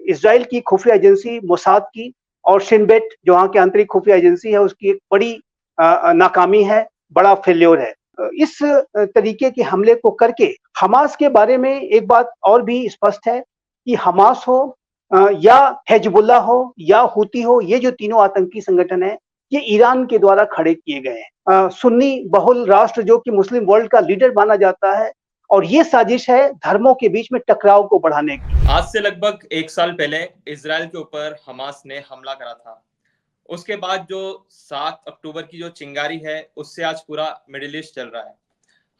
Israel की खुफिया agency Mossad की और शिन बेट जो वहाँ की आंतरिक खुफिया एजेंसी है उसकी एक बड़ी नाकामी है, बड़ा फेल्योर है। इस तरीके के हमले को करके हमास के बारे में एक बात और भी स्पष्ट है कि हमास हो या हिजबुल्लाह हो या हूती हो, ये जो तीनों आतंकी संगठन है ये ईरान के द्वारा खड़े किए गए हैं। सुन्नी बहुल राष्ट्र जो कि मुस्लिम वर्ल्ड का लीडर माना जाता है और ये साजिश है धर्मों के बीच में टकराव को बढ़ाने की। आज से लगभग 1 साल पहले इजराइल के ऊपर हमास ने हमला करा था। उसके बाद जो 7 अक्टूबर की जो चिंगारी है उससे आज पूरा मिडिल ईस्ट चल रहा है।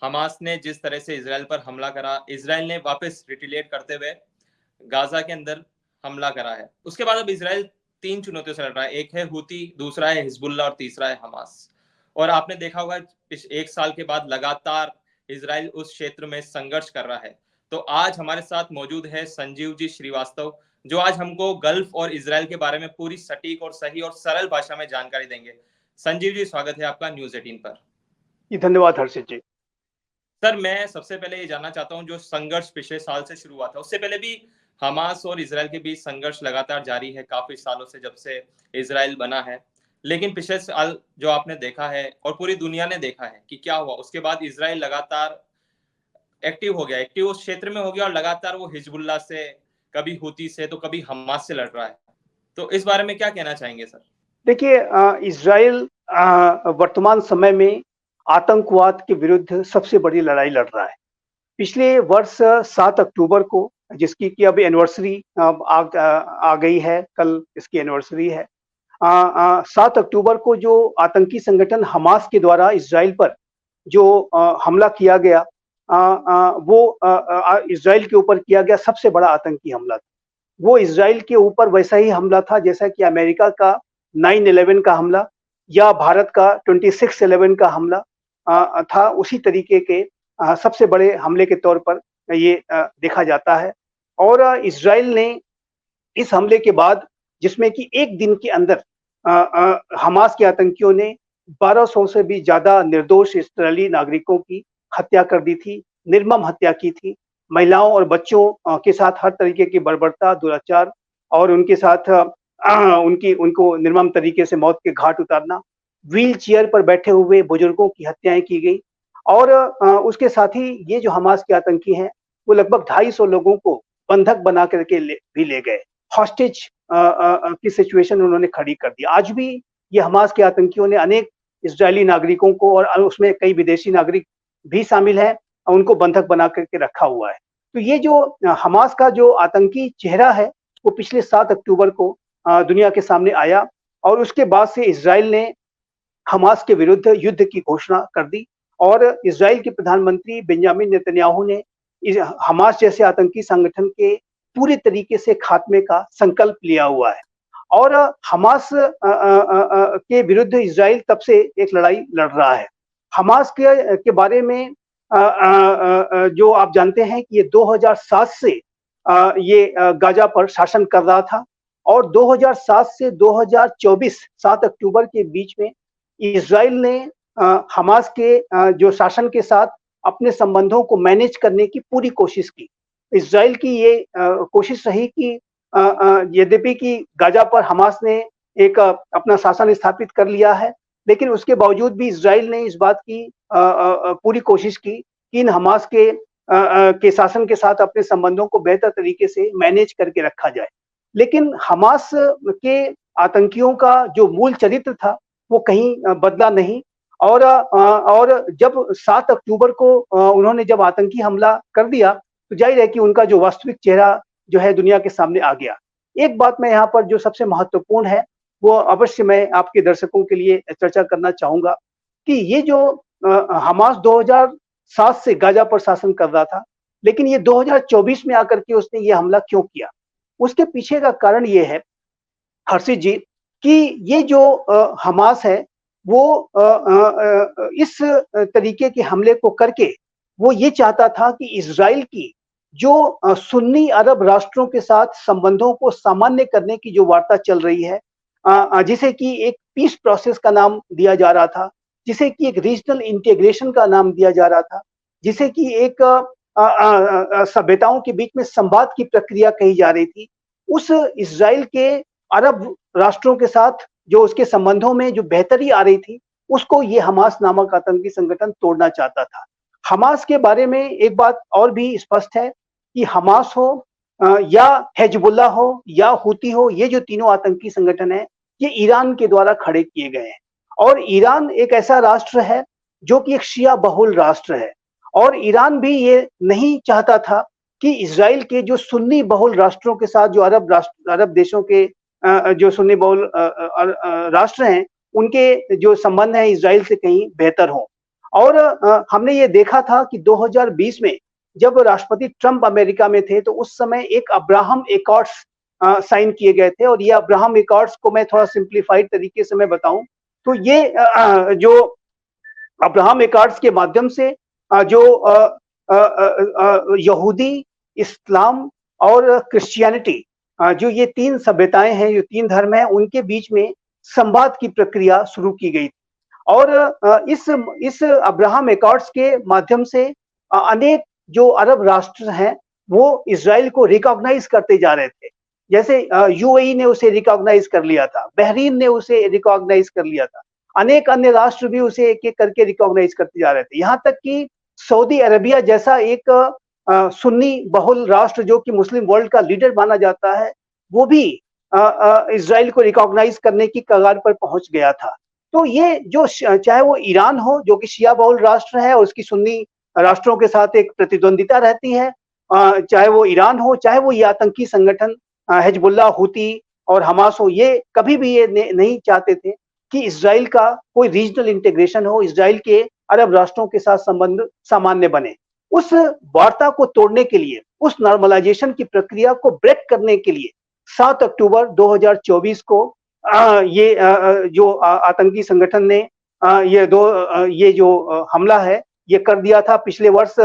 हमास ने जिस तरह से इजराइल पर हमला करा, इजराइल ने वापस रिटिलिएट करते हुए गाजा के अंदर हमला करा है। उसके बाद अब इजराइल 3 चुनौतियों से लड़ रहा है। एक है हूती, दूसरा है हिजबुल्लाह और तीसरा है हमास। और आपने देखा होगा 1 साल के बाद लगातार इजराइल उस क्षेत्र में संघर्ष कर रहा है। तो आज हमारे साथ मौजूद है संजीव जी श्रीवास्तव, जो आज हमको गल्फ और इजराइल के बारे में पूरी सटीक और सही और सरल भाषा में जानकारी देंगे। संजीव जी, स्वागत है आपका न्यूज़ 18 पर। धन्यवाद हर्षित जी। सर, मैं सबसे पहले ये जानना चाहता हूँ, जो संघर्ष पिछले साल से शुरू हुआ था, उससे पहले भी हमास और इजराइल के बीच संघर्ष लगातार जारी है काफी सालों से, जब से इजराइल बना है। लेकिन पिछले साल जो आपने देखा है और पूरी दुनिया ने देखा है कि क्या हुआ, उसके बाद इजराइल लगातार एक्टिव हो गया, एक्टिव उस क्षेत्र में हो गया और लगातार वो हिजबुल्लाह से, कभी हूती से, तो कभी हमास से लड़ रहा है। तो इस बारे में क्या कहना चाहेंगे सर? देखिए, इजराइल वर्तमान समय में आतंकवाद के विरुद्ध सबसे बड़ी लड़ाई लड़ रहा है। पिछले वर्ष 7 अक्टूबर को, जिसकी कि अब एनिवर्सरी आ गई है, कल इसकी एनिवर्सरी है। 7 अक्टूबर को जो आतंकी संगठन हमास के द्वारा इजराइल पर जो हमला किया गया, वो इजराइल के ऊपर किया गया सबसे बड़ा आतंकी हमला था। वो इजराइल के ऊपर वैसा ही हमला था जैसा कि अमेरिका का 9/11 का हमला या भारत का 26/11 का हमला था। उसी तरीके के सबसे बड़े हमले के तौर पर ये देखा जाता है। और इजराइल ने इस हमले के बाद, जिसमें कि एक दिन के अंदर हमास के आतंकियों ने 1200 से भी ज्यादा निर्दोष इस्राएली नागरिकों की हत्या कर दी थी, निर्मम हत्या की थी। महिलाओं और बच्चों के साथ हर तरीके की बर्बरता, दुराचार और उनके साथ उनको निर्मम तरीके से मौत के घाट उतारना, व्हील चेयर पर बैठे हुए बुजुर्गों की हत्याएं की गई। और उसके साथ ही ये जो हमास के आतंकी हैं वो लगभग 250 लोगों को बंधक बना करके भी ले गए। हॉस्टेज की सिचुएशन उन्होंने खड़ी कर दी। आज भी ये हमास के आतंकियों ने अनेक इजरायली नागरिकों को, और उसमें कई विदेशी नागरिक भी शामिल हैं, उनको बंधक बना करके रखा हुआ है। तो ये जो हमास का जो आतंकी चेहरा है वो पिछले 7 अक्टूबर को दुनिया के सामने आया और उसके बाद से इजराइल ने हमास के विरुद्ध युद्ध की घोषणा कर दी। और इजराइल के प्रधानमंत्री बेंजामिन नेतन्याहू ने हमास जैसे आतंकी संगठन के पूरे तरीके से खात्मे का संकल्प लिया हुआ है। और हमास के विरुद्ध इजराइल तब से एक लड़ाई लड़ रहा है। हमास के बारे में जो आप जानते हैं कि ये 2007 से ये गाजा पर शासन कर रहा था और 2007 से 2024 7 अक्टूबर के बीच में इजराइल ने हमास के जो शासन के साथ अपने संबंधों को मैनेज करने की पूरी कोशिश की। इजराइल की ये कोशिश रही कि यद्यपि कि गाजा पर हमास ने एक अपना शासन स्थापित कर लिया है, लेकिन उसके बावजूद भी इजराइल ने इस बात की पूरी कोशिश की कि इन हमास के शासन के साथ अपने संबंधों को बेहतर तरीके से मैनेज करके रखा जाए। लेकिन हमास के आतंकियों का जो मूल चरित्र था वो कहीं बदला नहीं। और जब 7 अक्टूबर को उन्होंने जब आतंकी हमला कर दिया तो जाहिर है कि उनका जो वास्तविक चेहरा जो है दुनिया के सामने आ गया। एक बात मैं यहाँ पर जो सबसे महत्वपूर्ण है वो अवश्य मैं आपके दर्शकों के लिए चर्चा करना चाहूंगा कि ये जो हमास 2007 से गाजा पर शासन कर रहा था, लेकिन ये 2024 में आकर के उसने ये हमला क्यों किया? उसके पीछे का कारण ये है हर्षित जी कि ये जो हमास है वो इस तरीके के हमले को करके वो ये चाहता था कि इजराइल की जो सुन्नी अरब राष्ट्रों के साथ संबंधों को सामान्य करने की जो वार्ता चल रही है, जिसे कि एक पीस प्रोसेस का नाम दिया जा रहा था, जिसे कि एक रीजनल इंटीग्रेशन का नाम दिया जा रहा था, जिसे कि एक सभ्यताओं के बीच में संवाद की प्रक्रिया कही जा रही थी, उस इज़राइल के अरब राष्ट्रों के साथ जो उसके संबंधों में जो बेहतरी आ रही थी, उसको ये हमास नामक आतंकी संगठन तोड़ना चाहता था। हमास के बारे में एक बात और भी स्पष्ट है कि हमास हो या हिजबुल्लाह हो या हूती हो, ये जो तीनों आतंकी संगठन हैं, ये ईरान के द्वारा खड़े किए गए हैं। और ईरान एक ऐसा राष्ट्र है जो कि एक शिया बहुल राष्ट्र है, और ईरान भी ये नहीं चाहता था कि इज़राइल के जो सुन्नी बहुल राष्ट्रों के साथ, जो अरब देशों के जो सुन्नी बहुल राष्ट्र हैं, उनके जो संबंध हैं इज़राइल से कहीं बेहतर हों। और हमने ये देखा था कि 2020 में जब राष्ट्रपति ट्रंप अमेरिका में थे, तो उस समय एक अब्राहम एकॉर्ड्स साइन किए गए थे, और ये अब्राहम एकॉर्ड्स को मैं थोड़ा सिंप्लीफाइड तरीके से मैं बताऊं तो ये जो अब्राहम एकॉर्ड्स के माध्यम से जो यहूदी, इस्लाम और क्रिश्चियनिटी, जो ये तीन सभ्यताएं हैं, जो तीन धर्म हैं, उनके बीच में संवाद की प्रक्रिया शुरू की गई। और इस अब्राहम एकॉर्ड्स के माध्यम से अनेक जो अरब राष्ट्र हैं, वो इज़राइल को रिकॉग्नाइज करते जा रहे थे। जैसे यूएई ने उसे रिकॉग्नाइज कर लिया था, बहरीन ने उसे रिकॉग्नाइज कर लिया था, अनेक अन्य राष्ट्र भी उसे एक-एक करके रिकॉग्नाइज करते जा रहे थे। यहाँ तक कि सऊदी अरबिया जैसा एक सुन्नी बहुल राष्ट्र जो कि मुस्लिम वर्ल्ड का लीडर माना जाता है, वो भी इज़राइल को रिकॉग्नाइज करने की कगार पर पहुंच गया था। तो ये जो चाहे वो ईरान हो जो कि शिया बहुल राष्ट्र है और उसकी सुन्नी राष्ट्रों के साथ एक प्रतिद्वंदिता रहती है, चाहे वो ईरान हो, चाहे वो ये आतंकी संगठन हिजबुल्लाह, हूती और हमास हो, ये कभी भी ये नहीं चाहते थे कि इज़राइल का कोई रीजनल इंटीग्रेशन हो, इज़राइल के अरब राष्ट्रों के साथ संबंध सामान्य बने। उस वार्ता को तोड़ने के लिए, उस नॉर्मलाइजेशन की प्रक्रिया को ब्रेक करने के लिए 7 अक्टूबर 2024 को ये जो आतंकी संगठन ने ये जो हमला है, ये कर दिया था। पिछले वर्ष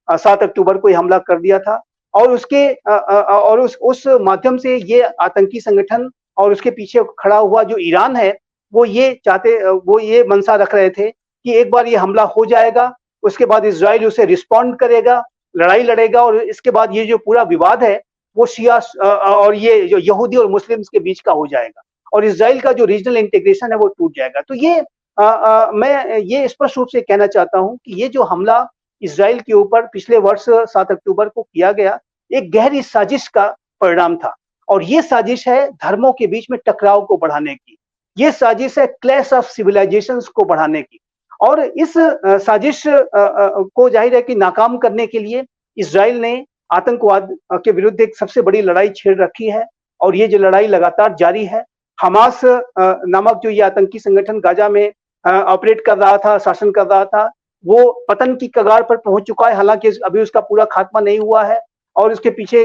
7 अक्टूबर को ये हमला कर दिया था, और उसके और उस माध्यम से ये आतंकी संगठन और उसके पीछे खड़ा हुआ जो ईरान है, वो ये मंशा रख रहे थे कि एक बार ये हमला हो जाएगा, उसके बाद इज़राइल उसे रिस्पॉन्ड करेगा, लड़ाई लड़ेगा, और इसके बाद ये जो पूरा विवाद है, वो शिया और ये जो यहूदी और मुस्लिम्स के बीच का हो जाएगा, और इज़राइल का जो रीजनल इंटीग्रेशन है वो टूट जाएगा। तो ये मैं ये स्पष्ट रूप से कहना चाहता हूँ कि ये जो हमला इज़राइल के ऊपर पिछले वर्ष 7 अक्टूबर को किया गया, एक गहरी साजिश का परिणाम था, और ये साजिश है धर्मों के बीच में टकराव को बढ़ाने की। ये साजिश है क्लैश ऑफ सिविलाइजेशंस को बढ़ाने की, और इस साजिश को जाहिर है कि नाकाम करने के लिए इज़राइल ने आतंकवाद के विरुद्ध एक सबसे बड़ी लड़ाई छेड़ रखी है, और ये जो लड़ाई लगातार जारी है। हमास नामक जो ये आतंकी संगठन गाजा में ऑपरेट कर रहा था, शासन कर रहा था, वो पतन की कगार पर पहुंच चुका है, हालांकि अभी उसका पूरा खात्मा नहीं हुआ है। और उसके पीछे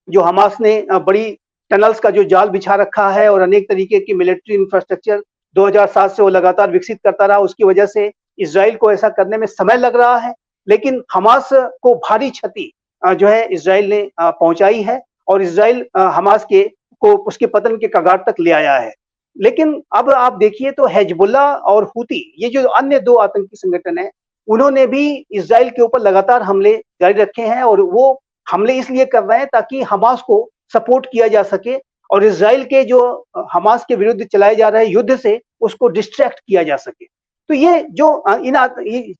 जो हमास ने बड़ी टनल्स का जो जाल बिछा रखा है और अनेक तरीके की मिलिट्री इंफ्रास्ट्रक्चर 2007 से वो लगातार विकसित करता रहा, उसकी वजह से इज़राइल को ऐसा करने में समय लग रहा है, लेकिन हमास को भारी क्षति जो है इज़राइल ने पहुंचाई है, और इज़राइल हमास को उसके पतन के कगार तक ले आया है। लेकिन अब आप देखिए तो हिजबुल्लाह और हूती, ये जो अन्य दो आतंकी संगठन हैं, उन्होंने भी इज़राइल के ऊपर लगातार हमले जारी रखे हैं, और वो हमले इसलिए कर रहे हैं ताकि हमास को सपोर्ट किया जा सके, और इज़राइल के जो हमास के विरुद्ध चलाए जा रहे युद्ध से उसको डिस्ट्रैक्ट किया जा सके। तो ये जो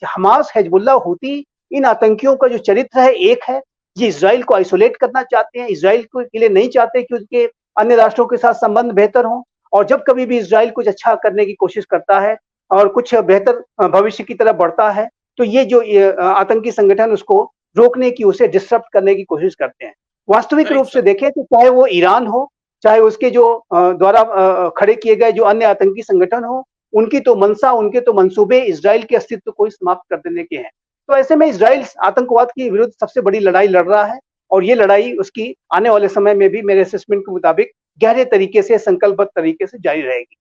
हमास, हिजबुल्लाह, हूती, इन आतंकियों का जो चरित्र है एक है, ये इज़राइल को आइसोलेट करना चाहते हैं, इज़राइल के लिए नहीं चाहते कि उसके अन्य राष्ट्रों के साथ संबंध बेहतर हों, और जब कभी भी इज़राइल कुछ अच्छा करने की कोशिश करता है और कुछ बेहतर भविष्य की तरफ बढ़ता है, तो ये जो आतंकी संगठन उसको रोकने की, उसे डिसरप्ट करने की कोशिश करते हैं। वास्तविक रूप से देखें तो चाहे वो ईरान हो, चाहे उसके जो द्वारा खड़े किए गए जो अन्य आतंकी संगठन हो, उनकी तो मंशा, उनके तो मंसूबे इज़राइल के अस्तित्व को ही समाप्त कर देने के हैं। तो ऐसे में इज़राइल आतंकवाद के विरुद्ध सबसे बड़ी लड़ाई लड़ रहा है, और ये लड़ाई उसकी आने वाले समय में भी मेरे असेसमेंट के मुताबिक गहरे तरीके से, संकल्पबद्ध तरीके से जारी रहेगी।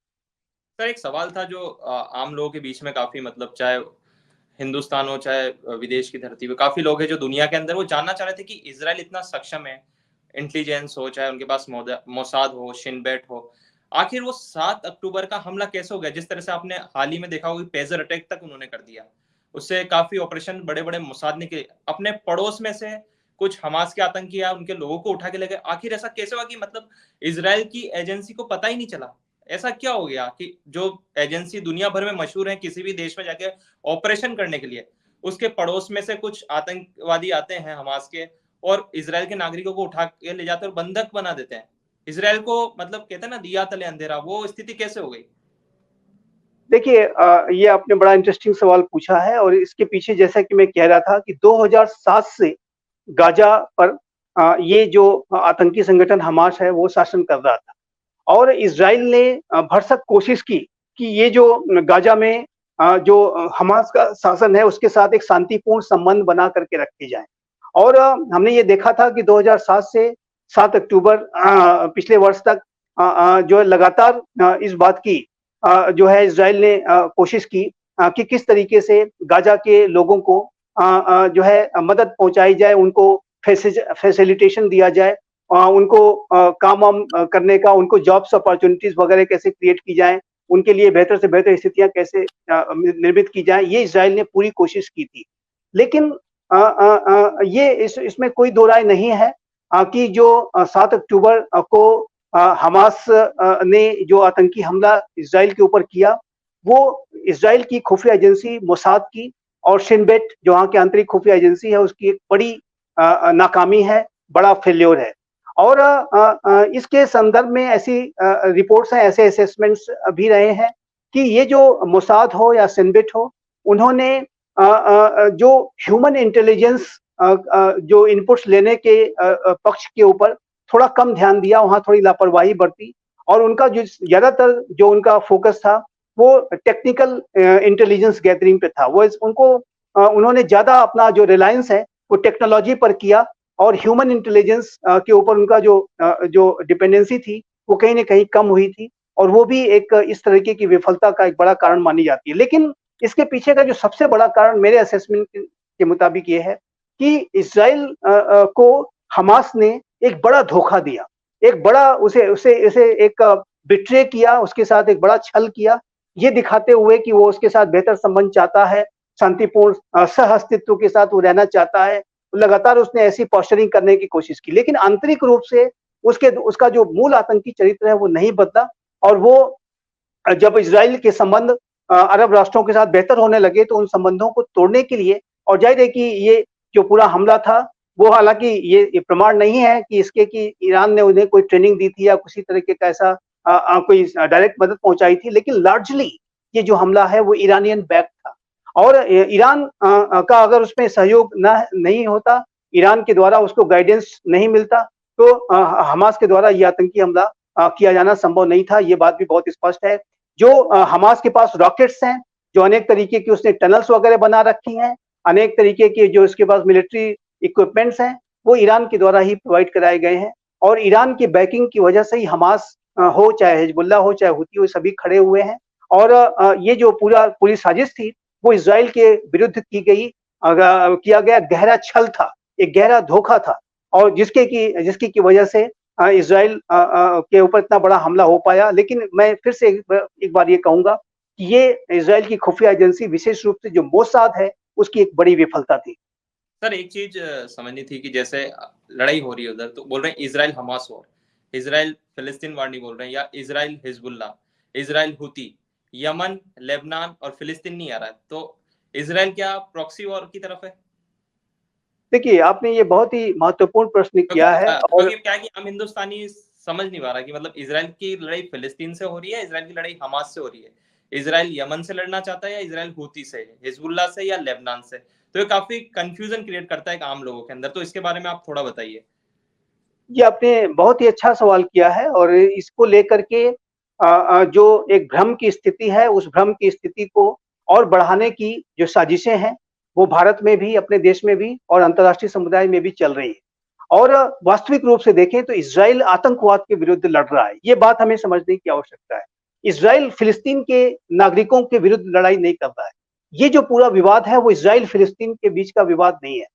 सर, एक सवाल था जो आम लोगों के बीच में काफी, मतलब चाहे हिंदुस्तान हो चाहे विदेश की धरती पे, काफी लोग हैं जो दुनिया के अंदर वो जानना चाह रहे थे कि इजराइल इतना सक्षम है, इंटेलिजेंस हो, चाहे उनके पास मोसाद हो, शिनबेट हो, आखिर वो 7 अक्टूबर का हमला कैसे हो गया? जिस तरह से आपने हाल ही में देखा होगा, पेजर अटैक तक उन्होंने कर दिया, उससे काफी ऑपरेशन बड़े बड़े मोसाद ने किए, अपने पड़ोस में से कुछ हमास के आतंकी या उनके लोगों को उठा के ले गए। आखिर ऐसा कैसे हुआ कि मतलब इजराइल की एजेंसी को पता ही नहीं चला? ऐसा क्या हो गया कि जो एजेंसी दुनिया भर में मशहूर है किसी भी देश में जाके ऑपरेशन करने के लिए, उसके पड़ोस में से कुछ आतंकवादी आते हैं हमास के और इजराइल के नागरिकों को उठा के ले जाते और बंधक बना देते हैं। इजराइल को मतलब कहते हैं ना दिया तले अंधेरा, वो स्थिति कैसे हो गई? देखिए, ये आपने बड़ा इंटरेस्टिंग सवाल पूछा है और इसके पीछे जैसा कि मैं कह रहा था कि 2007 से गाजा पर ये जो आतंकी संगठन हमास है वो शासन कर रहा था और इज़राइल ने भरसक कोशिश की कि ये जो गाजा में जो हमास का शासन है उसके साथ एक शांतिपूर्ण संबंध बना करके रखे जाएँ। और हमने ये देखा था कि 2007 से 7 अक्टूबर पिछले वर्ष तक जो है लगातार इस बात की जो है इज़राइल ने कोशिश की कि किस तरीके से गाजा के लोगों को जो है मदद पहुँचाई जाए, उनको फैसिलिटेशन दिया जाए, उनको काम-वाम करने का, उनको जॉब्स अपॉर्च्युनिटीज़ वगैरह कैसे क्रिएट की जाएँ, उनके लिए बेहतर से बेहतर स्थितियाँ कैसे निर्मित की जाएँ, ये इज़राइल ने पूरी कोशिश की थी। लेकिन ये इसमें कोई दो राय नहीं है कि जो 7 अक्टूबर को हमास ने जो आतंकी हमला इज़राइल के ऊपर किया, वो इज़राइल की खुफिया एजेंसी मोसाद की और शिन बेट जो वहाँ की आंतरिक खुफिया एजेंसी है उसकी एक बड़ी नाकामी है, बड़ा फेल्योर है। और इसके संदर्भ में ऐसी रिपोर्ट्स हैं, ऐसे असेसमेंट्स भी रहे हैं कि ये जो मोसाद हो या शिन बेट हो, उन्होंने जो ह्यूमन इंटेलिजेंस जो इनपुट्स लेने के पक्ष के ऊपर थोड़ा कम ध्यान दिया, वहाँ थोड़ी लापरवाही बरती और उनका जो ज़्यादातर जो उनका फ़ोकस था, वो टेक्निकल इंटेलिजेंस गैदरिंग पे था। उनको उन्होंने ज़्यादा अपना जो रिलायंस है, वो टेक्नोलॉजी पर किया और ह्यूमन इंटेलिजेंस के ऊपर उनका जो डिपेंडेंसी थी, वो कहीं न कहीं कम हुई थी और वो भी एक इस तरीके की विफलता का एक बड़ा कारण मानी जाती है। लेकिन इसके पीछे का जो सबसे बड़ा कारण मेरे असेसमेंट के मुताबिक ये है कि इज़राइल को हमास ने एक बड़ा धोखा दिया। एक बड़ा उसे उसे उसे एक बिट्रे किया, उसके साथ एक बड़ा छल किया, ये दिखाते हुए कि वो उसके साथ बेहतर संबंध चाहता है, शांतिपूर्ण सह-अस्तित्व के साथ वो रहना चाहता है। लगातार उसने ऐसी पोस्चरिंग करने की कोशिश की, लेकिन आंतरिक रूप से उसका जो मूल आतंकी चरित्र है वो नहीं बदला और वो जब इज़राइल के संबंध अरब राष्ट्रों के साथ बेहतर होने लगे तो उन संबंधों को तोड़ने के लिए और जाहिर है कि ये जो पूरा हमला था वो हालांकि ये प्रमाण नहीं है कि इसके कि ईरान ने उन्हें कोई ट्रेनिंग दी थी या किसी तरीके का ऐसा कोई डायरेक्ट मदद पहुंचाई थी, लेकिन लार्जली ये जो हमला है वो ईरानियन बैक था और ईरान का अगर उसमें सहयोग नहीं होता, ईरान के द्वारा उसको गाइडेंस नहीं मिलता तो हमास के द्वारा ये आतंकी हमला किया जाना संभव नहीं था। ये बात भी बहुत स्पष्ट है। जो हमास के पास रॉकेट्स हैं, जो अनेक तरीके की उसने टनल्स वगैरह बना रखी हैं, अनेक तरीके के जो इसके पास मिलिट्री इक्विपमेंट्स हैं, वो ईरान के द्वारा ही प्रोवाइड कराए गए हैं और ईरान की बैकिंग की वजह से ही हमास हो चाहे हिजबुल्लाह हो चाहे हुती हो, सभी खड़े हुए हैं और ये जो पूरी साजिश थी वो इज़राइल के विरुद्ध किया गया गहरा छल था, एक गहरा धोखा था और जिसकी की वजह से इज़राइल के ऊपर इतना बड़ा हमला हो पाया। लेकिन मैं फिर से एक बार ये कहूँगा कि ये इज़राइल की खुफिया एजेंसी विशेष रूप से जो मोसाद है, उसकी एक बड़ी विफलता थी। सर एक चीज समझनी थी कि जैसे लड़ाई हो रही है उधर, तो बोल रहे हैं इजराइल हमास वॉर, इजराइल फिलिस्तीन वार नहीं बोल रहे हैं, या इजराइल हिजबुल्ला, इजराइल हुती, यमन, लेबनान और फिलिस्तीन नहीं आ रहा है, तो इजराइल क्या प्रॉक्सी वॉर की तरफ है? देखिए, आपने ये बहुत ही महत्वपूर्ण प्रश्न किया है और क्या है कि हम हिंदुस्तानी समझ नहीं पा रहा कि मतलब इजराइल की लड़ाई फिलिस्तीन से हो रही है, इजराइल की लड़ाई हमास से हो रही है, इजराइल यमन से लड़ना चाहता है या इजराइल हुती से, हिजबुल्ला से या लेबनान से? तो ये काफी कंफ्यूजन क्रिएट करता है एक आम लोगों के अंदर, तो इसके बारे में आप थोड़ा बताइए। ये आपने बहुत ही अच्छा सवाल किया है और इसको लेकर के जो एक भ्रम की स्थिति है, उस भ्रम की स्थिति को और बढ़ाने की जो साजिशें हैं, वो भारत में भी, अपने देश में भी और अंतर्राष्ट्रीय समुदाय में भी चल रही है। और वास्तविक रूप से देखें तो इज़राइल आतंकवाद के विरुद्ध लड़ रहा है, ये बात हमें समझने की आवश्यकता है। इज़राइल फिलिस्तीन के नागरिकों के विरुद्ध लड़ाई नहीं कर रहा है। ये जो पूरा विवाद है, वो इज़राइल फिलिस्तीन के बीच का विवाद नहीं है।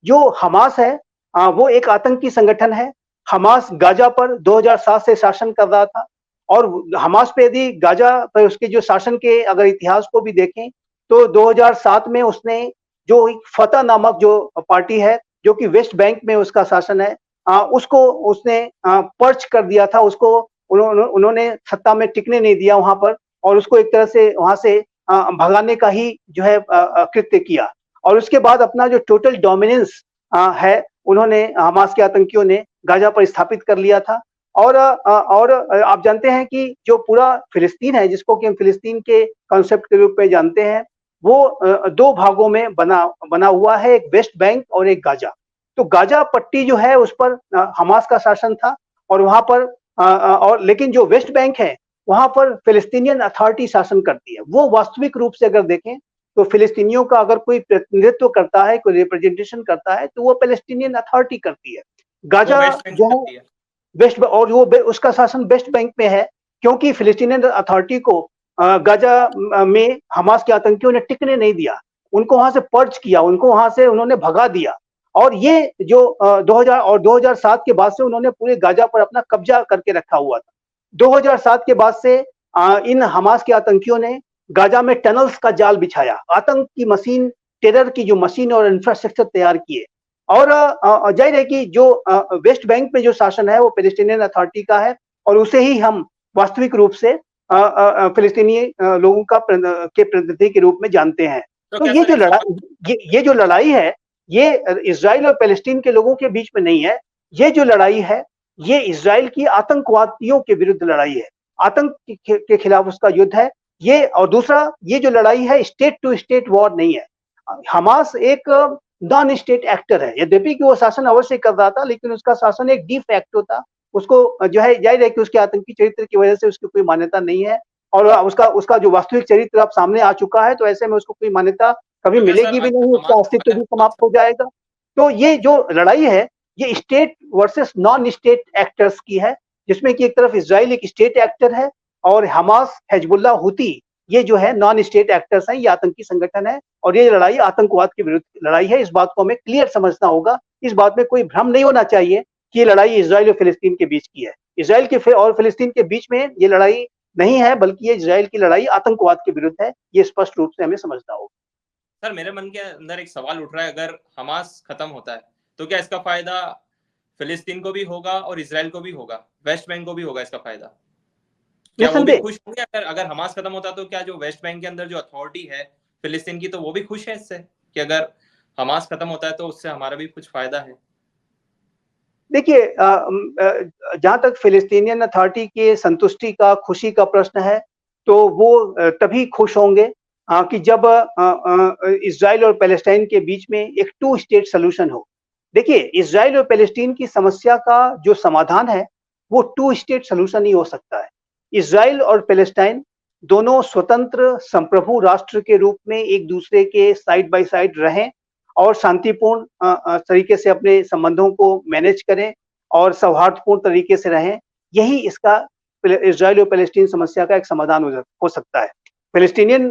जो हमास है वो एक आतंकी संगठन है। हमास गाजा पर 2007 से शासन कर रहा था और हमास पे यदि गाजा पर उसके जो शासन के अगर इतिहास को भी देखें तो 2007 में उसने जो फतह नामक जो पार्टी है जो कि वेस्ट बैंक में उसका शासन है, उसको उसने पर्च कर दिया था, उसको उन्होंने सत्ता में टिकने नहीं दिया वहां पर, और उसको एक तरह से वहां से भगाने का ही जो है कृत्य किया। और उसके बाद अपना जो टोटल डोमिनेंस है, उन्होंने हमास के आतंकियों ने गाजा पर स्थापित कर लिया था। और आप जानते हैं कि जो पूरा फिलिस्तीन है, जिसको कि हम फिलिस्तीन के कॉन्सेप्ट के रूप में जानते हैं, वो दो भागों में बना बना हुआ है, एक वेस्ट बैंक और एक गाजा। तो गाजा पट्टी जो है उस पर हमास का शासन था, और वहां पर और लेकिन जो वेस्ट बैंक है वहां पर फिलिस्तीनियन अथॉरिटी शासन करती है। वो वास्तविक रूप से अगर देखें तो फिलिस्तीनियों का अगर कोई प्रतिनिधित्व करता है, कोई रिप्रेजेंटेशन करता है, तो वो पैलेस्टीनियन अथॉरिटी करती है। वो गाजा वेस्ट बैंक जो है करती है। वेस्ट, और वो उसका शासन वेस्ट बैंक में है, क्योंकि फिलिस्तीनियन अथॉरिटी को गाजा में हमास के आतंकियों ने टिकने नहीं दिया, उनको वहां से पर्च किया, उनको वहां से उन्होंने भगा दिया। और ये जो 2000 और 2007 के बाद से उन्होंने पूरे गाजा पर अपना कब्जा करके रखा हुआ था। 2007 के बाद से इन हमास के आतंकियों ने गाजा में टनल्स का जाल बिछाया, आतंक की मशीन, टेरर की जो मशीन और इंफ्रास्ट्रक्चर तैयार किए। और जाहिर है कि जो वेस्ट बैंक में जो शासन है वो पैलेस्टीनियन अथॉरिटी का है, और उसे ही हम वास्तविक रूप से फिलिस्तीनी लोगों का के प्रतिनिधि के रूप में जानते हैं। तो तो क्या ये सर जो एक सवाल, लड़ाई, ये जो लड़ाई है, ये इजराइल और पैलेस्टीन के लोगों के बीच में नहीं है। ये जो लड़ाई है, ये इजराइल की आतंकवादियों के विरुद्ध लड़ाई है, आतंक के खिलाफ उसका युद्ध है ये। और दूसरा, ये जो लड़ाई है स्टेट टू स्टेट वॉर नहीं है। हमास एक नॉन स्टेट एक्टर है, यद्यपि कि वो शासन अवश्य कर रहा था, लेकिन उसका शासन एक डी फैक्टो था। उसको जो है जाहिर है कि उसके आतंकी चरित्र की वजह से उसकी कोई मान्यता नहीं है, और उसका उसका जो वास्तविक चरित्र अब सामने आ चुका है, तो ऐसे में उसको कोई मान्यता कभी तो क्या सर मिलेगी भी नहीं, अगर उसका हमास अस्तित्व अगर भी हमास समाप्त हो जाएगा। तो ये जो लड़ाई है, ये state versus non state actors की है, जिसमें कि एक तरफ इसराइल एक स्टेट एक्टर है, और हमास, हिजबुल्लाह, हुती, ये जो है नॉन स्टेट एक्टर्स हैं, ये आतंकी संगठन है। और ये लड़ाई आतंकवाद के विरुद्ध लड़ाई है, इस बात को हमें क्लियर समझना होगा। इस बात में कोई भ्रम नहीं होना चाहिए कि ये लड़ाई इसराइल और फिलिस्तीन के बीच की है। इसराइल के और फिलिस्तीन के बीच में ये लड़ाई नहीं है, बल्कि ये इसराइल की लड़ाई आतंकवाद के विरुद्ध है। ये स्पष्ट रूप से हमें समझना होगा। सर मेरे मन के अंदर एक सवाल उठ रहा है, अगर हमास खत्म होता है तो क्या इसका फायदा फिलिस्तीन को भी होगा और इसराइल को भी होगा, वेस्ट बैंक को भी होगा इसका फायदा? क्या वो भी निस्संदेह, खुश होंगे? अगर हमास खत्म होता तो क्या जो वेस्ट बैंक के अंदर जो अथॉरिटी है फिलिस्तीन की, तो वो भी खुश है इससे कि अगर हमास खत्म होता है तो उससे हमारा भी कुछ फायदा है? देखिए, जहां तक फिलिस्तीनियन अथॉरिटी के संतुष्टि का, खुशी का प्रश्न है, तो वो तभी खुश होंगे कि जब इसराइल और पैलेस्टाइन के बीच में एक टू स्टेट सोल्यूशन हो। देखिए, इसराइल और पैलेस्टीन की समस्या का जो समाधान है, वो टू स्टेट सोल्यूशन ही हो सकता है। इसराइल और पैलेस्टाइन दोनों स्वतंत्र संप्रभु राष्ट्र के रूप में एक दूसरे के साइड बाय साइड रहें, और शांतिपूर्ण तरीके से अपने संबंधों को मैनेज करें, और सौहार्दपूर्ण तरीके से रहें। यही इसका इसराइल और पैलेस्टीन समस्या का एक समाधान हो सकता है। पैलेस्टीनियन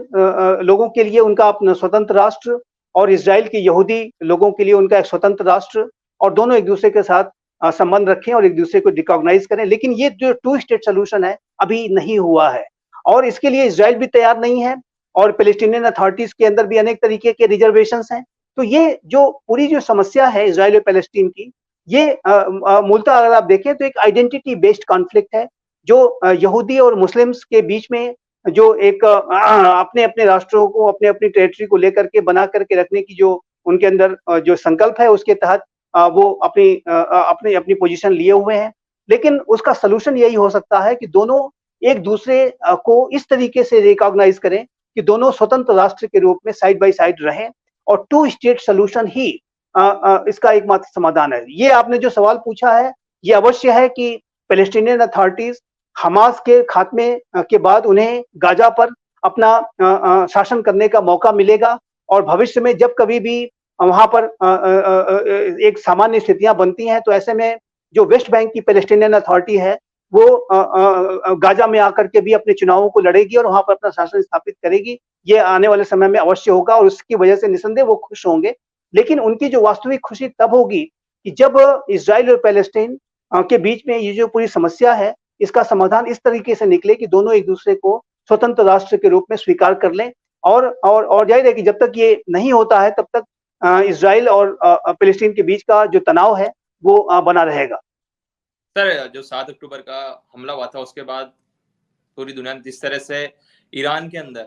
लोगों के लिए उनका अपना स्वतंत्र राष्ट्र, और इसराइल के यहूदी लोगों के लिए उनका एक स्वतंत्र राष्ट्र, और दोनों एक दूसरे के साथ संबंध रखें और एक दूसरे को रिकॉग्नाइज करें। लेकिन ये जो टू स्टेट सोल्यूशन है, अभी नहीं हुआ है, और इसके लिए इसराइल भी तैयार नहीं है, और पैलेस्टीनियन अथॉरिटीज के अंदर भी अनेक तरीके के रिजर्वेशंस हैं। तो ये जो पूरी जो समस्या है इसराइल और पैलेस्टीन की, ये मूलतः अगर आप देखें तो एक आइडेंटिटी बेस्ड कॉन्फ्लिक्ट है, जो यहूदी और मुस्लिम्स के बीच में जो एक अपने अपने राष्ट्रों को, अपने अपनी टेरिटरी को लेकर के बना करके रखने की जो उनके अंदर जो संकल्प है, उसके तहत वो अपनी अपनी अपनी पोजीशन लिए हुए हैं। लेकिन उसका सोल्यूशन यही हो सकता है कि दोनों एक दूसरे को इस तरीके से रिकॉग्नाइज करें कि दोनों स्वतंत्र राष्ट्र के रूप में साइड बाय साइड रहें, और टू स्टेट सोल्यूशन ही इसका एकमात्र समाधान है। ये आपने जो सवाल पूछा है, ये अवश्य है कि पैलेस्टीनियन अथॉरिटीज हमास के खात्मे के बाद उन्हें गाजा पर अपना शासन करने का मौका मिलेगा, और भविष्य में जब कभी भी वहां पर एक सामान्य स्थितियां बनती हैं, तो ऐसे में जो वेस्ट बैंक की पैलेस्टीनियन अथॉरिटी है, वो गाजा में आकर के भी अपने चुनावों को लड़ेगी और वहां पर अपना शासन स्थापित करेगी। ये आने वाले समय में अवश्य होगा, और उसकी वजह से निसंदेह वो खुश होंगे। लेकिन उनकी जो वास्तविक खुशी तब होगी कि जब इसराइल और पैलेस्टाइन के बीच में ये जो पूरी समस्या है, इसका समाधान इस तरीके से निकले कि दोनों एक दूसरे को स्वतंत्र राष्ट्र के रूप में स्वीकार कर लें। और जाहिर है कि जब तक ये नहीं होता है, तब तक इजराइल और फिलिस्तीन के बीच का जो तनाव है वो बना रहेगा। सर, जो 7 अक्टूबर का हमला हुआ था उसके बाद पूरी दुनिया ने जिस तरह से ईरान के अंदर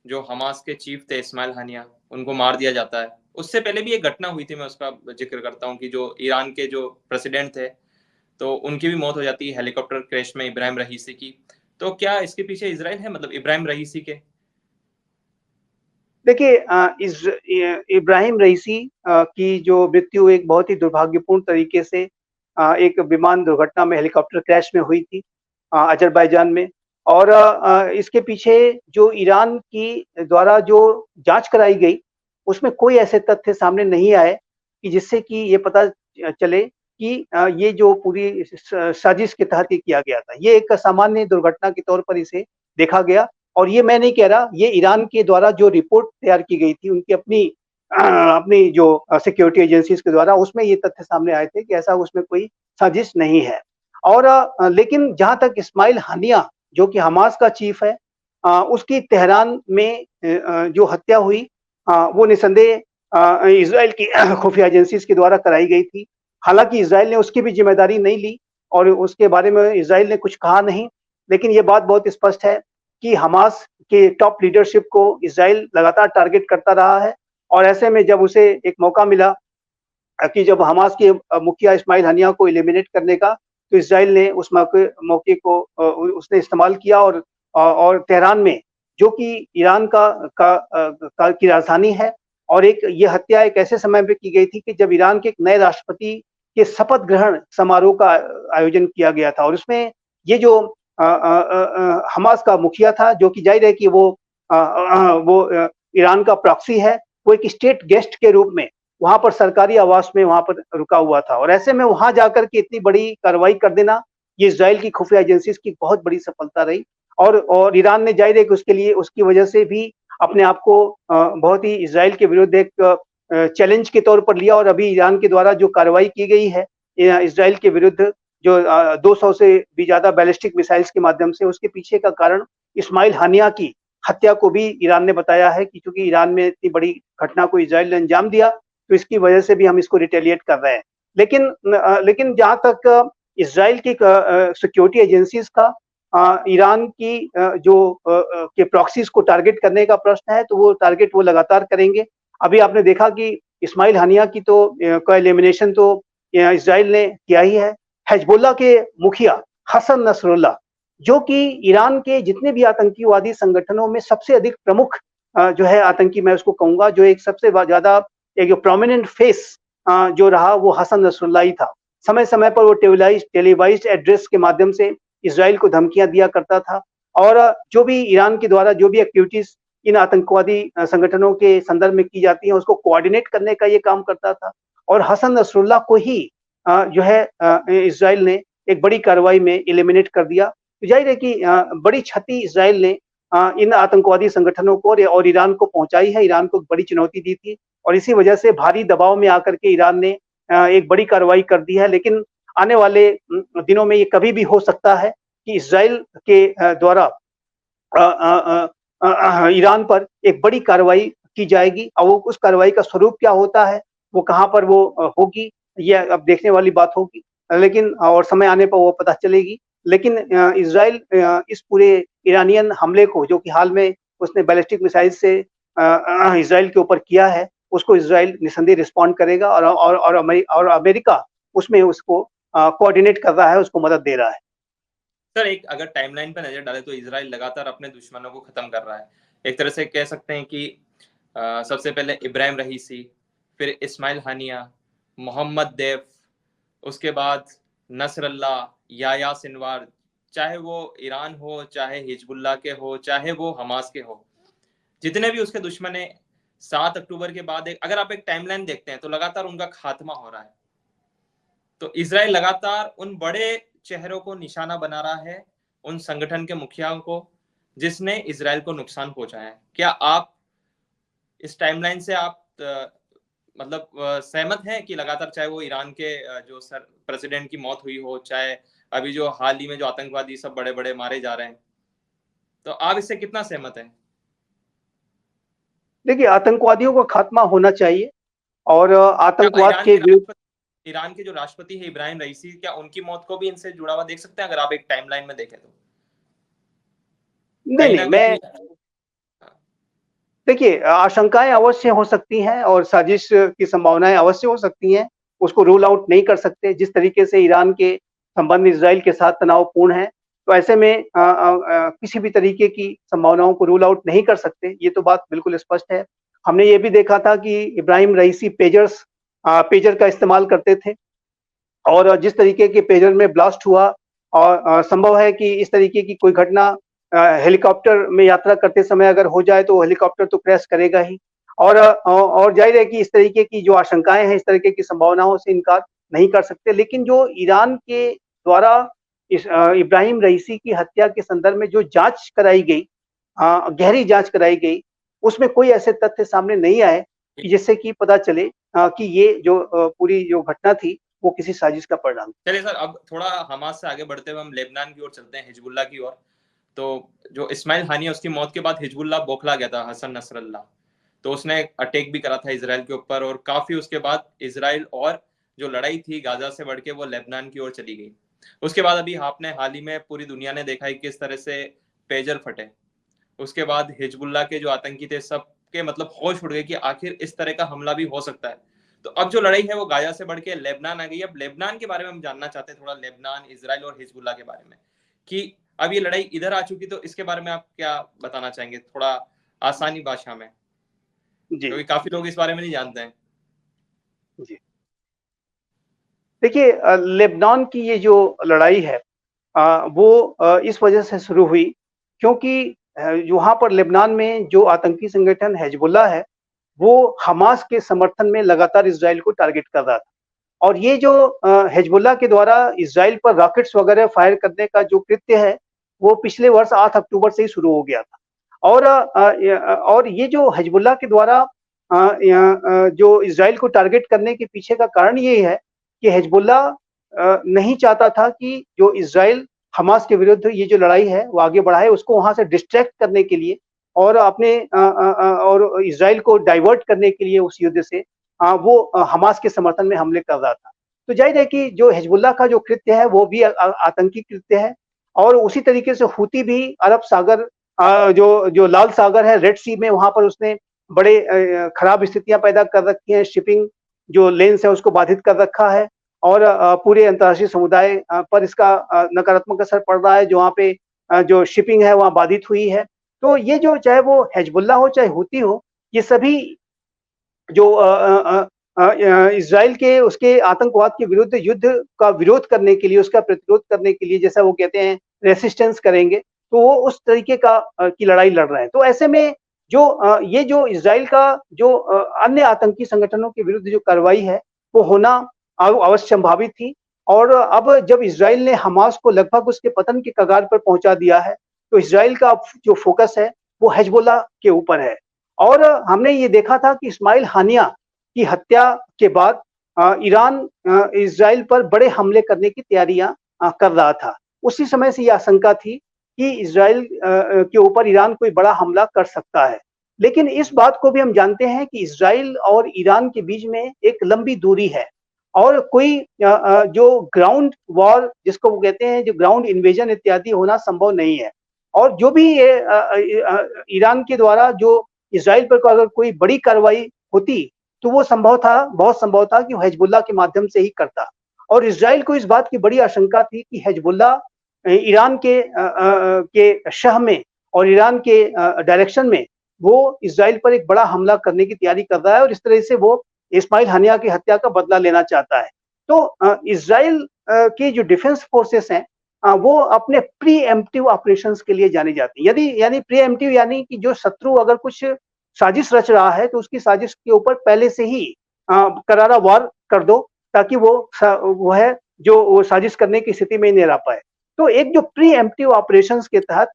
जो हमास के चीफ थे इस्माइल हानिया, उनको मार दिया जाता है। उससे पहले भी एक घटना हुई थी, मैं उसका जिक्र करता हूँ कि जो ईरान के जो प्रेसिडेंट थे तो उनकी भी मौत हो जाती है हेलीकॉप्टर क्रैश में, इब्राहिम रईसी की। तो क्या इसके पीछे इजराइल है, मतलब इब्राहिम रईसी के? देखिए, इब्राहिम रईसी की जो मृत्यु एक बहुत ही दुर्भाग्यपूर्ण तरीके से एक विमान दुर्घटना में, हेलीकॉप्टर क्रैश में हुई थी अज़रबैजान में। और इसके पीछे जो ईरान की द्वारा जो जांच कराई गई, उसमें कोई ऐसे तथ्य सामने नहीं आए कि जिससे कि ये पता चले कि ये जो पूरी साजिश के तहत ये किया गया था। ये एक सामान्य दुर्घटना के तौर पर इसे देखा गया। और ये मैं नहीं कह रहा, ये ईरान के द्वारा जो रिपोर्ट तैयार की गई थी उनकी अपनी जो सिक्योरिटी एजेंसीज के द्वारा, उसमें ये तथ्य सामने आए थे कि ऐसा उसमें कोई साजिश नहीं है। और लेकिन जहां तक इस्माइल हानिया जो कि हमास का चीफ है, उसकी तेहरान में जो हत्या हुई, वो निसंदेह इसराइल की खुफिया एजेंसीज के द्वारा कराई गई थी। हालांकि इसराइल ने उसकी भी जिम्मेदारी नहीं ली और उसके बारे में इसराइल ने कुछ कहा नहीं। लेकिन ये बात बहुत स्पष्ट है कि हमास के टॉप लीडरशिप को इसराइल लगातार टारगेट करता रहा है। और ऐसे में जब उसे एक मौका मिला कि जब हमास के मुखिया इस्माइल हानिया को एलिमिनेट करने का, तो इसराइल ने उस मौके को उसने इस्तेमाल किया। और तेहरान में, जो कि ईरान की राजधानी है, और एक ये हत्या एक ऐसे समय पे की गई थी कि जब ईरान के एक नए राष्ट्रपति के शपथ ग्रहण समारोह का आयोजन किया गया था। और उसमें ये जो हमास का मुखिया था, जो कि जाहिर है कि वो ईरान का प्रॉक्सी है, वो एक स्टेट गेस्ट के रूप में वहां पर सरकारी आवास में वहां पर रुका हुआ था। और ऐसे में वहां जाकर के इतनी बड़ी कार्रवाई कर देना, ये इजराइल की खुफिया एजेंसीज की बहुत बड़ी सफलता रही। और ईरान ने जाहिर है कि उसके लिए, उसकी वजह से भी अपने आप को बहुत ही इजराइल के विरुद्ध एक चैलेंज के तौर पर लिया। और अभी ईरान के द्वारा जो कार्रवाई की गई है इजराइल के विरुद्ध, जो 200 से भी ज्यादा बैलिस्टिक मिसाइल्स के माध्यम से, उसके पीछे का कारण इस्माइल हानिया की हत्या को भी ईरान ने बताया है कि चूंकि ईरान में इतनी बड़ी घटना को इजराइल ने अंजाम दिया, तो इसकी वजह से भी हम इसको रिटेलिएट कर रहे हैं। लेकिन जहां तक इजराइल की सिक्योरिटी एजेंसीज का ईरान की के प्रॉक्सीज को टारगेट करने का प्रश्न है, तो वो टारगेट वो लगातार करेंगे। अभी आपने देखा कि इस्माइल हानिया की तो का एलिमिनेशन तो इजराइल ने किया ही है। हिजबुल्लाह के मुखिया हसन नसरुल्लाह, जो कि ईरान के जितने भी आतंकीवादी संगठनों में सबसे अधिक प्रमुख जो है आतंकी, मैं उसको कहूंगा, जो एक सबसे ज्यादा एक जो प्रोमिनेंट फेस जो रहा, वो हसन नसरुल्लाह ही था। समय समय पर वो टेलीवाइज्ड एड्रेस के माध्यम से इसराइल को धमकियां दिया करता था। और जो भी ईरान के द्वारा जो भी एक्टिविटीज इन आतंकवादी संगठनों के संदर्भ में की जाती हैं, उसको कोऑर्डिनेट करने का ये काम करता था। और हसन नसरुल्लाह को ही जो है इसराइल ने एक बड़ी कार्रवाई में एलिमिनेट कर दिया। तो जाहिर है कि बड़ी क्षति इसराइल ने इन आतंकवादी संगठनों को और ईरान को पहुंचाई है। ईरान को बड़ी चुनौती दी थी और इसी वजह से भारी दबाव में आकर के ईरान ने एक बड़ी कार्रवाई कर दी है। लेकिन आने वाले दिनों में ये कभी भी हो सकता है कि इसराइल के द्वारा ईरान पर एक बड़ी कार्रवाई की जाएगी। और वो उस कार्रवाई का स्वरूप क्या होता है, वो कहाँ पर वो होगी, ये अब देखने वाली बात होगी। लेकिन और समय आने पर वो पता चलेगी। लेकिन इसराइल इस पूरे ईरानियन हमले को, जो कि हाल में उसने बैलिस्टिक मिसाइल से इसराइल के ऊपर किया है, उसको इसराइल निसंदेह रिस्पॉन्ड करेगा। और अमेरिका उसमें उसको कोऑर्डिनेट कर रहा है, उसको मदद दे रहा है। सर, एक अगर टाइमलाइन पर नजर डाले तो इसराइल लगातार अपने दुश्मनों को खत्म कर रहा है। एक तरह से कह सकते हैं कि सबसे पहले इब्राहिम रईसी, फिर इस्माइल हानिया, मोहम्मद देफ, उसके बाद नसरल्ला, याया सिनवार, चाहे वो ईरान हो, चाहे हिजबुल्लाह के हो, चाहे वो हमास के हो, जितने भी उसके दुश्मन है, 7 अक्टूबर के बाद अगर आप एक टाइमलाइन देखते हैं तो लगातार उनका खात्मा हो रहा है। तो इसराइल लगातार उन बड़े चेहरों को निशाना बना रहा है, उन संगठन के मुखियाओं को जिसने इसराइल को नुकसान पहुंचाया है। क्या आप इस टाइमलाइन से आप मतलब सहमत हैं कि लगातार, चाहे वो ईरान के जो सर प्रेसिडेंट की मौत हुई हो, चाहे अभी जो हाल ही में जो आतंकवादी सब बड़े बड़े मारे जा रहे हैं, तो आप इससे कितना सहमत हैं? देखिए, आतंकवादियों का खात्मा होना चाहिए। और आतंकवाद के विरुद्ध। ईरान के जो राष्ट्रपति है इब्राहिम रईसी, क्या उनकी मौत को भी इनसे जुड़ा हुआ देख सकते हैं अगर आप एक टाइमलाइन में देखें तो? नहीं, मैं देखिए, आशंकाएं अवश्य हो सकती हैं और साजिश की संभावनाएं अवश्य हो सकती हैं, उसको रूल आउट नहीं कर सकते। जिस तरीके से ईरान के संबंध इजराइल के साथ तनावपूर्ण हैं, तो ऐसे में किसी भी तरीके की संभावनाओं को रूल आउट नहीं कर सकते, ये तो बात बिल्कुल स्पष्ट है। हमने ये भी देखा था कि इब्राहिम रईसी पेजर का इस्तेमाल करते थे और जिस तरीके के पेजर में ब्लास्ट हुआ और संभव है कि इस तरीके की कोई घटना हेलीकॉप्टर में यात्रा करते समय अगर हो जाए तो हेलीकॉप्टर तो क्रैश करेगा ही। और जाहिर है कि इस तरीके की जो आशंकाएं हैं, इस तरीके की संभावनाओं से इनकार नहीं कर सकते। लेकिन जो ईरान के द्वारा इब्राहिम रईसी की हत्या के संदर्भ में जो जांच कराई गई, गहरी जांच कराई गई, उसमें कोई ऐसे तथ्य सामने नहीं आए कि जिससे कि पता चले कि ये जो पूरी जो घटना थी वो किसी साजिश का परिणाम। चलिए सर, अब थोड़ा हमास से आगे बढ़ते हुए हम लेबनान की ओर चलते हैं, हिजबुल्लाह की ओर। तो जो इस्माइल हानिया, उसकी मौत के बाद हिजबुल्लाह बौखला गया था हसन नसरल्लाह, तो उसने अटैक भी करा था इजराइल के ऊपर, और काफी उसके बाद इजराइल और जो लड़ाई थी गाजा से बढ़ के वो लेबनान की ओर चली गई। उसके बाद अभी आपने हाल ही में पूरी दुनिया ने देखा है किस तरह से पेजर फटे। उसके बाद हिजबुल्लाह के जो आतंकी थे सबके मतलब होश उड़ गए कि आखिर इस तरह का हमला भी हो सकता है। तो अब जो लड़ाई है वो गाजा से बढ़ के लेबनान आ गई। अब लेबनान के बारे में हम जानना चाहते हैं थोड़ा, लेबनान, इजराइल और हिजबुल्लाह के बारे में, कि अब ये लड़ाई इधर आ चुकी, तो इसके बारे में आप क्या बताना चाहेंगे थोड़ा आसानी भाषा में, क्योंकि काफी लोग इस बारे में नहीं जानते हैं। जी, देखिए, लेबनान की ये जो लड़ाई है वो इस वजह से शुरू हुई क्योंकि वहाँ पर लेबनान में जो आतंकी संगठन हिजबुल्लाह है, वो हमास के समर्थन में लगातार इजराइल को टारगेट कर रहा था। और ये जो हिजबुल्लाह के द्वारा इजराइल पर रॉकेट्स वगैरह फायर करने का जो कृत्य है, वो पिछले वर्ष 8 अक्टूबर से ही शुरू हो गया था। और ये जो हिजबुल्लाह के द्वारा जो इजराइल को टारगेट करने के पीछे का कारण ये है कि हिजबुल्लाह नहीं चाहता था कि जो इजराइल हमास के विरुद्ध ये जो लड़ाई है वो आगे बढ़ाए, उसको वहां से डिस्ट्रैक्ट करने के लिए और अपने और इजराइल को डाइवर्ट करने के लिए उस युद्ध से वो हमास के समर्थन में हमले कर रहा था। तो जाहिर है कि जो हिजबुल्लाह का जो कृत्य है वो भी आतंकी कृत्य है और उसी तरीके से हूती भी अरब सागर जो जो लाल सागर है, रेड सी में, वहां पर उसने बड़े खराब स्थितियां पैदा कर रखी हैं। शिपिंग जो लेन्स है उसको बाधित कर रखा है और पूरे अंतर्राष्ट्रीय समुदाय पर इसका नकारात्मक असर पड़ रहा है। जो वहाँ पे जो शिपिंग है वहाँ बाधित हुई है। तो ये जो चाहे वो हिजबुल्लाह हो चाहे हूती हो, ये सभी जो इजराइल के उसके आतंकवाद के विरुद्ध युद्ध का विरोध करने के लिए, उसका प्रतिरोध करने के लिए, जैसा वो कहते हैं रेसिस्टेंस करेंगे, तो वो उस तरीके का की लड़ाई लड़ रहे हैं। तो ऐसे में जो ये जो इजराइल का जो अन्य आतंकी संगठनों के विरुद्ध जो कार्रवाई है वो होना अवश्य संभावित थी। और अब जब इजराइल ने हमास को लगभग उसके पतन के कगार पर पहुंचा दिया है, तो इजराइल का जो फोकस है वो हिजबुल्लाह के ऊपर है। और हमने ये देखा था कि इस्माइल हानिया की हत्या के बाद ईरान इजराइल पर बड़े हमले करने की तैयारियां कर रहा था। उसी समय से ये आशंका थी कि इजराइल के ऊपर ईरान कोई बड़ा हमला कर सकता है। लेकिन इस बात को भी हम जानते हैं कि इजराइल और ईरान के बीच में एक लंबी दूरी है और कोई जो ग्राउंड वॉर जिसको वो कहते हैं, जो ग्राउंड इन्वेजन इत्यादि होना संभव नहीं है। और जो भी ये ईरान के द्वारा जो इजराइल पर अगर कोई बड़ी कार्रवाई होती तो वो संभव था, बहुत संभव था कि हिजबुल्लाह के माध्यम से ही करता। और इजराइल को इस बात की बड़ी आशंका थी कि हिजबुल्लाह ईरान के शह में और ईरान के डायरेक्शन में वो इजराइल पर एक बड़ा हमला करने की तैयारी कर रहा है और इस तरह से वो इस्माइल हानिया की हत्या का बदला लेना चाहता है। तो इजराइल की जो डिफेंस फोर्सेस हैं वो अपने प्री एम्प्टिव ऑपरेशंस के लिए जानी जाती है। यदि यानी प्री एम्प्टिव यानी कि जो शत्रु अगर कुछ साजिश रच रहा है तो उसकी साजिश के ऊपर पहले से ही करारा वार कर दो ताकि वो है जो वो साजिश करने की स्थिति में नहीं रह पाए। तो एक जो प्री एम्प्टिव ऑपरेशंस के तहत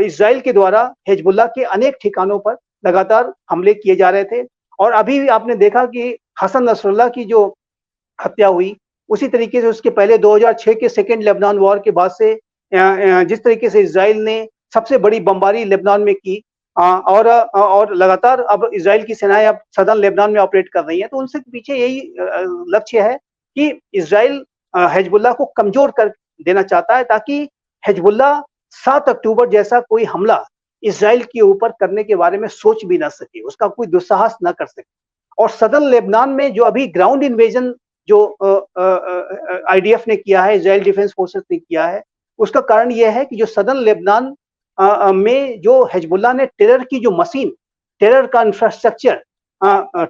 इजराइल के द्वारा हिजबुल्लाह के अनेक ठिकानों पर लगातार हमले किए जा रहे थे। और अभी भी आपने देखा कि हसन नसरुल्लाह की जो हत्या हुई, उसी तरीके से उसके पहले 2006 के सेकेंड लेबनान वॉर के बाद से जिस तरीके से इजराइल ने सबसे बड़ी बमबारी लेबनान में की, और लगातार अब इजराइल की सेनाएं अब सदर्न लेबनान में ऑपरेट कर रही हैं, तो उनसे पीछे यही लक्ष्य है कि इजराइल हिजबुल्लाह को कमजोर कर देना चाहता है, ताकि हिजबुल्लाह 7 अक्टूबर जैसा कोई हमला इजराइल के ऊपर करने के बारे में सोच भी ना सके, उसका कोई दुस्साहस ना कर सके। और सदर्न लेबनान में जो अभी ग्राउंड इन्वेजन जो आईडीएफ ने किया है, इजराइल डिफेंस फोर्सेस ने किया है, उसका कारण यह है कि जो सदर्न लेबनान में जो हिजबुल्लाह ने टेरर की जो मशीन, टेरर का इंफ्रास्ट्रक्चर,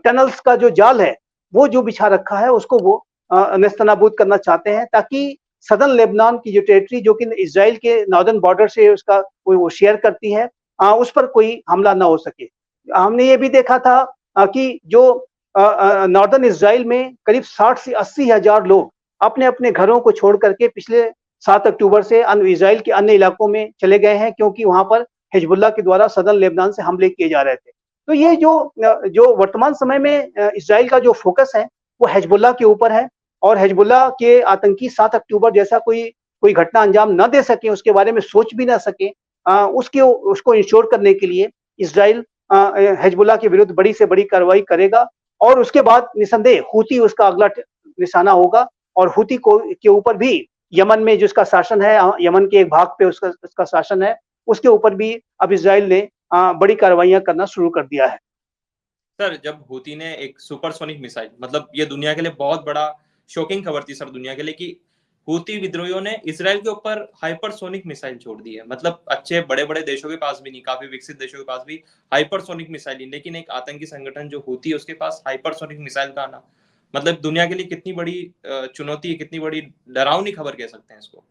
टनल्स का जो जाल है, वो जो बिछा रखा है, उसको वो नेस्तनाबूद करना चाहते हैं, ताकि सदर्न लेबनान की जो टेरिटरी जो कि इजराइल के नॉर्दर्न बॉर्डर से उसका वो शेयर करती है, उस पर कोई हमला ना हो सके। हमने ये भी देखा था कि जो नॉर्दर्न इजराइल में करीब 60 से 80 हजार लोग अपने अपने घरों को छोड़ करके पिछले 7 अक्टूबर से इजराइल के अन्य इलाकों में चले गए हैं, क्योंकि वहां पर हिजबुल्लाह के द्वारा सदर्न लेबनान से हमले किए जा रहे थे। तो ये जो वर्तमान समय में इजराइल का जो फोकस है वो हिजबुल्लाह के ऊपर है, और हिजबुल्लाह के आतंकी 7 अक्टूबर जैसा कोई कोई घटना अंजाम न दे सके, उसके बारे में सोच भी ना सके, उसको इंश्योर करने के लिए इजराइल हिजबुल्लाह के विरुद्ध बड़ी से बड़ी कार्रवाई करेगा, और उसके बाद निसंदेह हूती उसका अगला निशाना होगा। और हूती को के ऊपर भी यमन में जिसका शासन है, यमन के एक भाग पे उसका शासन है, उसके ऊपर भी अब इजराइल ने बड़ी कार्रवाइयां करना शुरू कर दिया है। सर, जब हूती ने एक सुपरसोनिक मिसाइल, मतलब ये दुनिया के लिए बहुत बड़ा शॉकिंग खबर थी सर दुनिया के लिए, कि हूती विद्रोहियों ने इसराइल के ऊपर हाइपरसोनिक मिसाइल छोड़ दी है। मतलब अच्छे बड़े बड़े देशों के पास भी नहीं, काफी विकसित देशों के पास भी हाइपरसोनिक मिसाइल नहीं, लेकिन एक आतंकी संगठन जो हूती है उसके पास हाइपरसोनिक मिसाइल का आना, मतलब दुनिया के लिए कितनी बड़ी चुनौती है, कितनी बड़ी डरावनी खबर कह सकते हैं इसको,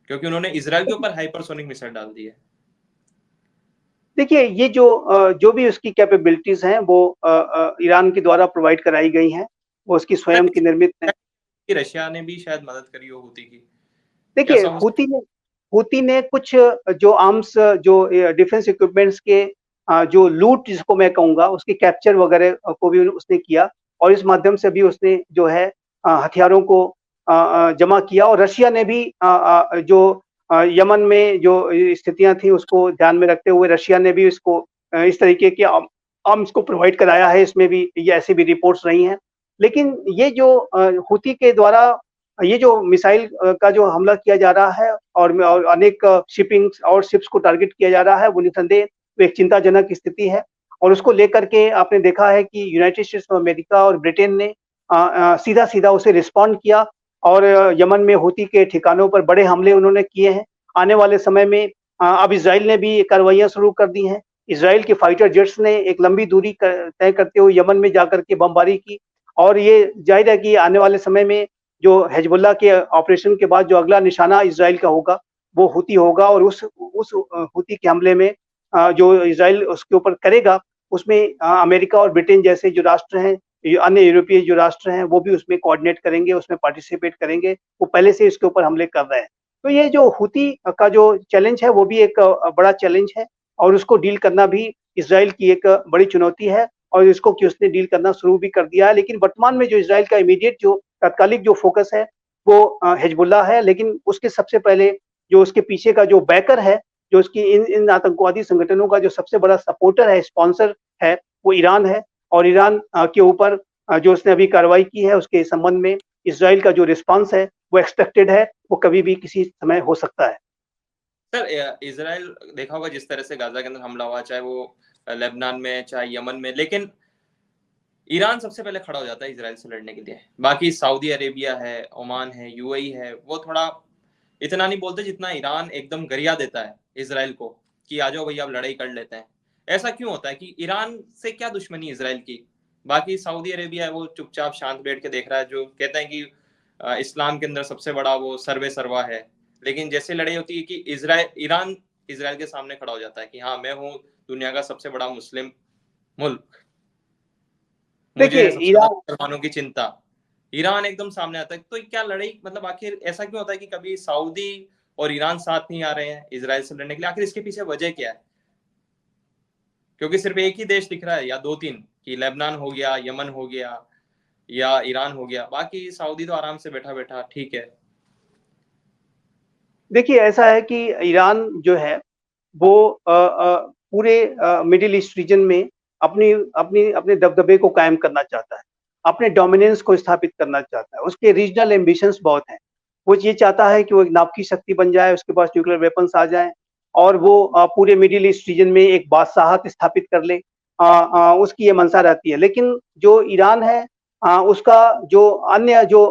क्योंकि उन्होंने इसराइल के ऊपर हाइपरसोनिक मिसाइल डाल दी है। देखिए, ये जो भी उसकी कैपेबिलिटीज हैं वो ईरान के द्वारा प्रोवाइड कराई गई हैं, वो उसकी स्वयं की निर्मित है। रशिया ने भी शायद मदद करी हो हूती की, देखिए, कैसा हो सकता हूती ने कुछ जो आर्म्स, जो डिफेंस इक्विपमेंट्स के जो लूट जिसको मैं कहूँगा, उसके कैप्चर वगैरह को भी उसने किया, और इस माध्यम से भी उसने जो है हथियारों को जमा किया। और रशिया ने भी जो यमन में जो स्थितियां थी उसको ध्यान में रखते हुए रशिया ने भी इसको इस तरीके के आर्म्स को प्रोवाइड कराया है, इसमें भी ये ऐसी भी रिपोर्ट्स रही हैं। लेकिन ये जो हूती के द्वारा ये जो मिसाइल का जो हमला किया जा रहा है, और अनेक शिपिंग और शिप्स को टारगेट किया जा रहा है, वो निसंदेह एक चिंताजनक स्थिति है। और उसको लेकर के आपने देखा है कि यूनाइटेड स्टेट्स ऑफ अमेरिका और ब्रिटेन ने सीधा सीधा उसे रिस्पॉन्ड किया, और यमन में हूती के ठिकानों पर बड़े हमले उन्होंने किए हैं। आने वाले समय में अब इसराइल ने भी कार्रवाइयां शुरू कर दी हैं। इसराइल के फाइटर जेट्स ने एक लंबी दूरी तय करते हुए यमन में जाकर के बमबारी की, और ये जाहिर है कि आने वाले समय में जो हिजबुल्लाह के ऑपरेशन के बाद जो अगला निशाना इसराइल का होगा, वो हूती होगा। और उस हूती के हमले में जो इसराइल उसके ऊपर करेगा, उसमें अमेरिका और ब्रिटेन जैसे जो राष्ट्र हैं, अन्य यूरोपीय जो राष्ट्र हैं, वो भी उसमें कोऑर्डिनेट करेंगे, उसमें पार्टिसिपेट करेंगे। वो पहले से इसके ऊपर हमले कर रहे हैं। तो ये जो हूती का जो चैलेंज है, वो भी एक बड़ा चैलेंज है, और उसको डील करना भी इसराइल की एक बड़ी चुनौती है, और इसको कि उसने डील करना शुरू भी कर दिया है। लेकिन वर्तमान में जो इसराइल का इमीडिएट जो तात्कालिक जो फोकस है, वो हिजबुल्लाह है। लेकिन उसके सबसे पहले जो उसके पीछे का जो बैकर है, जो उसकी इन आतंकवादी संगठनों का जो सबसे बड़ा सपोर्टर है, स्पॉन्सर है, वो ईरान है। और ईरान के ऊपर जो उसने अभी कार्रवाई की है, उसके संबंध में इसराइल का जो रिस्पांस है वो एक्सपेक्टेड है, वो कभी भी किसी समय हो सकता है। सर, इसराइल देखा होगा जिस तरह से गाजा के अंदर हमला हुआ, चाहे वो लेबनान में चाहे यमन में, लेकिन ईरान सबसे पहले खड़ा हो जाता है इसराइल से लड़ने के लिए। बाकी सऊदी अरेबिया है, ओमान है, यूएई है, वो थोड़ा इतना नहीं बोलते जितना ईरान एकदम गरिया देता है इसराइल को कि आ जाओ भैया अब लड़ाई कर लेते हैं। ऐसा क्यों होता है कि ईरान से क्या दुश्मनी इसराइल की? बाकी सऊदी अरेबिया है वो चुपचाप शांत बैठ के देख रहा है, जो कहते हैं कि इस्लाम के अंदर सबसे बड़ा वो सर्वे सर्वा है। लेकिन जैसे लड़ाई होती है कि ईरान इसराइल के सामने खड़ा हो जाता है कि हाँ, मैं हूँ दुनिया का सबसे बड़ा मुस्लिम मुल्क, मुझे देखिए, है सबसे ज्यादा ईरान मुसलमानों की चिंता। ईरान एकदम सामने आता है। तो क्या लड़ाई, मतलब आखिर ऐसा क्यों होता है कि कभी सऊदी और ईरान साथ नहीं आ रहे हैं इसराइल से लड़ने के लिए? आखिर इसके पीछे वजह क्या है? क्योंकि सिर्फ एक ही देश दिख रहा है या दो तीन, कि लेबनान हो गया, यमन हो गया या ईरान हो गया, बाकी सऊदी तो आराम से बैठा बैठा ठीक है। देखिए, ऐसा है कि ईरान जो है वो पूरे मिडिल ईस्ट रीजन में अपनी अपनी अपने दबदबे को कायम करना चाहता है, अपने डोमिनेंस को स्थापित करना चाहता है। उसके रीजनल एम्बिशंस बहुत हैं। वो ये चाहता है कि वो एक नाभ की शक्ति बन जाए, उसके पास न्यूक्लियर वेपन्स आ जाएँ और वो पूरे मिडिल ईस्ट रीजन में एक बादशाहत स्थापित कर ले। उसकी ये मंशा रहती है। लेकिन जो ईरान है, उसका जो अन्य जो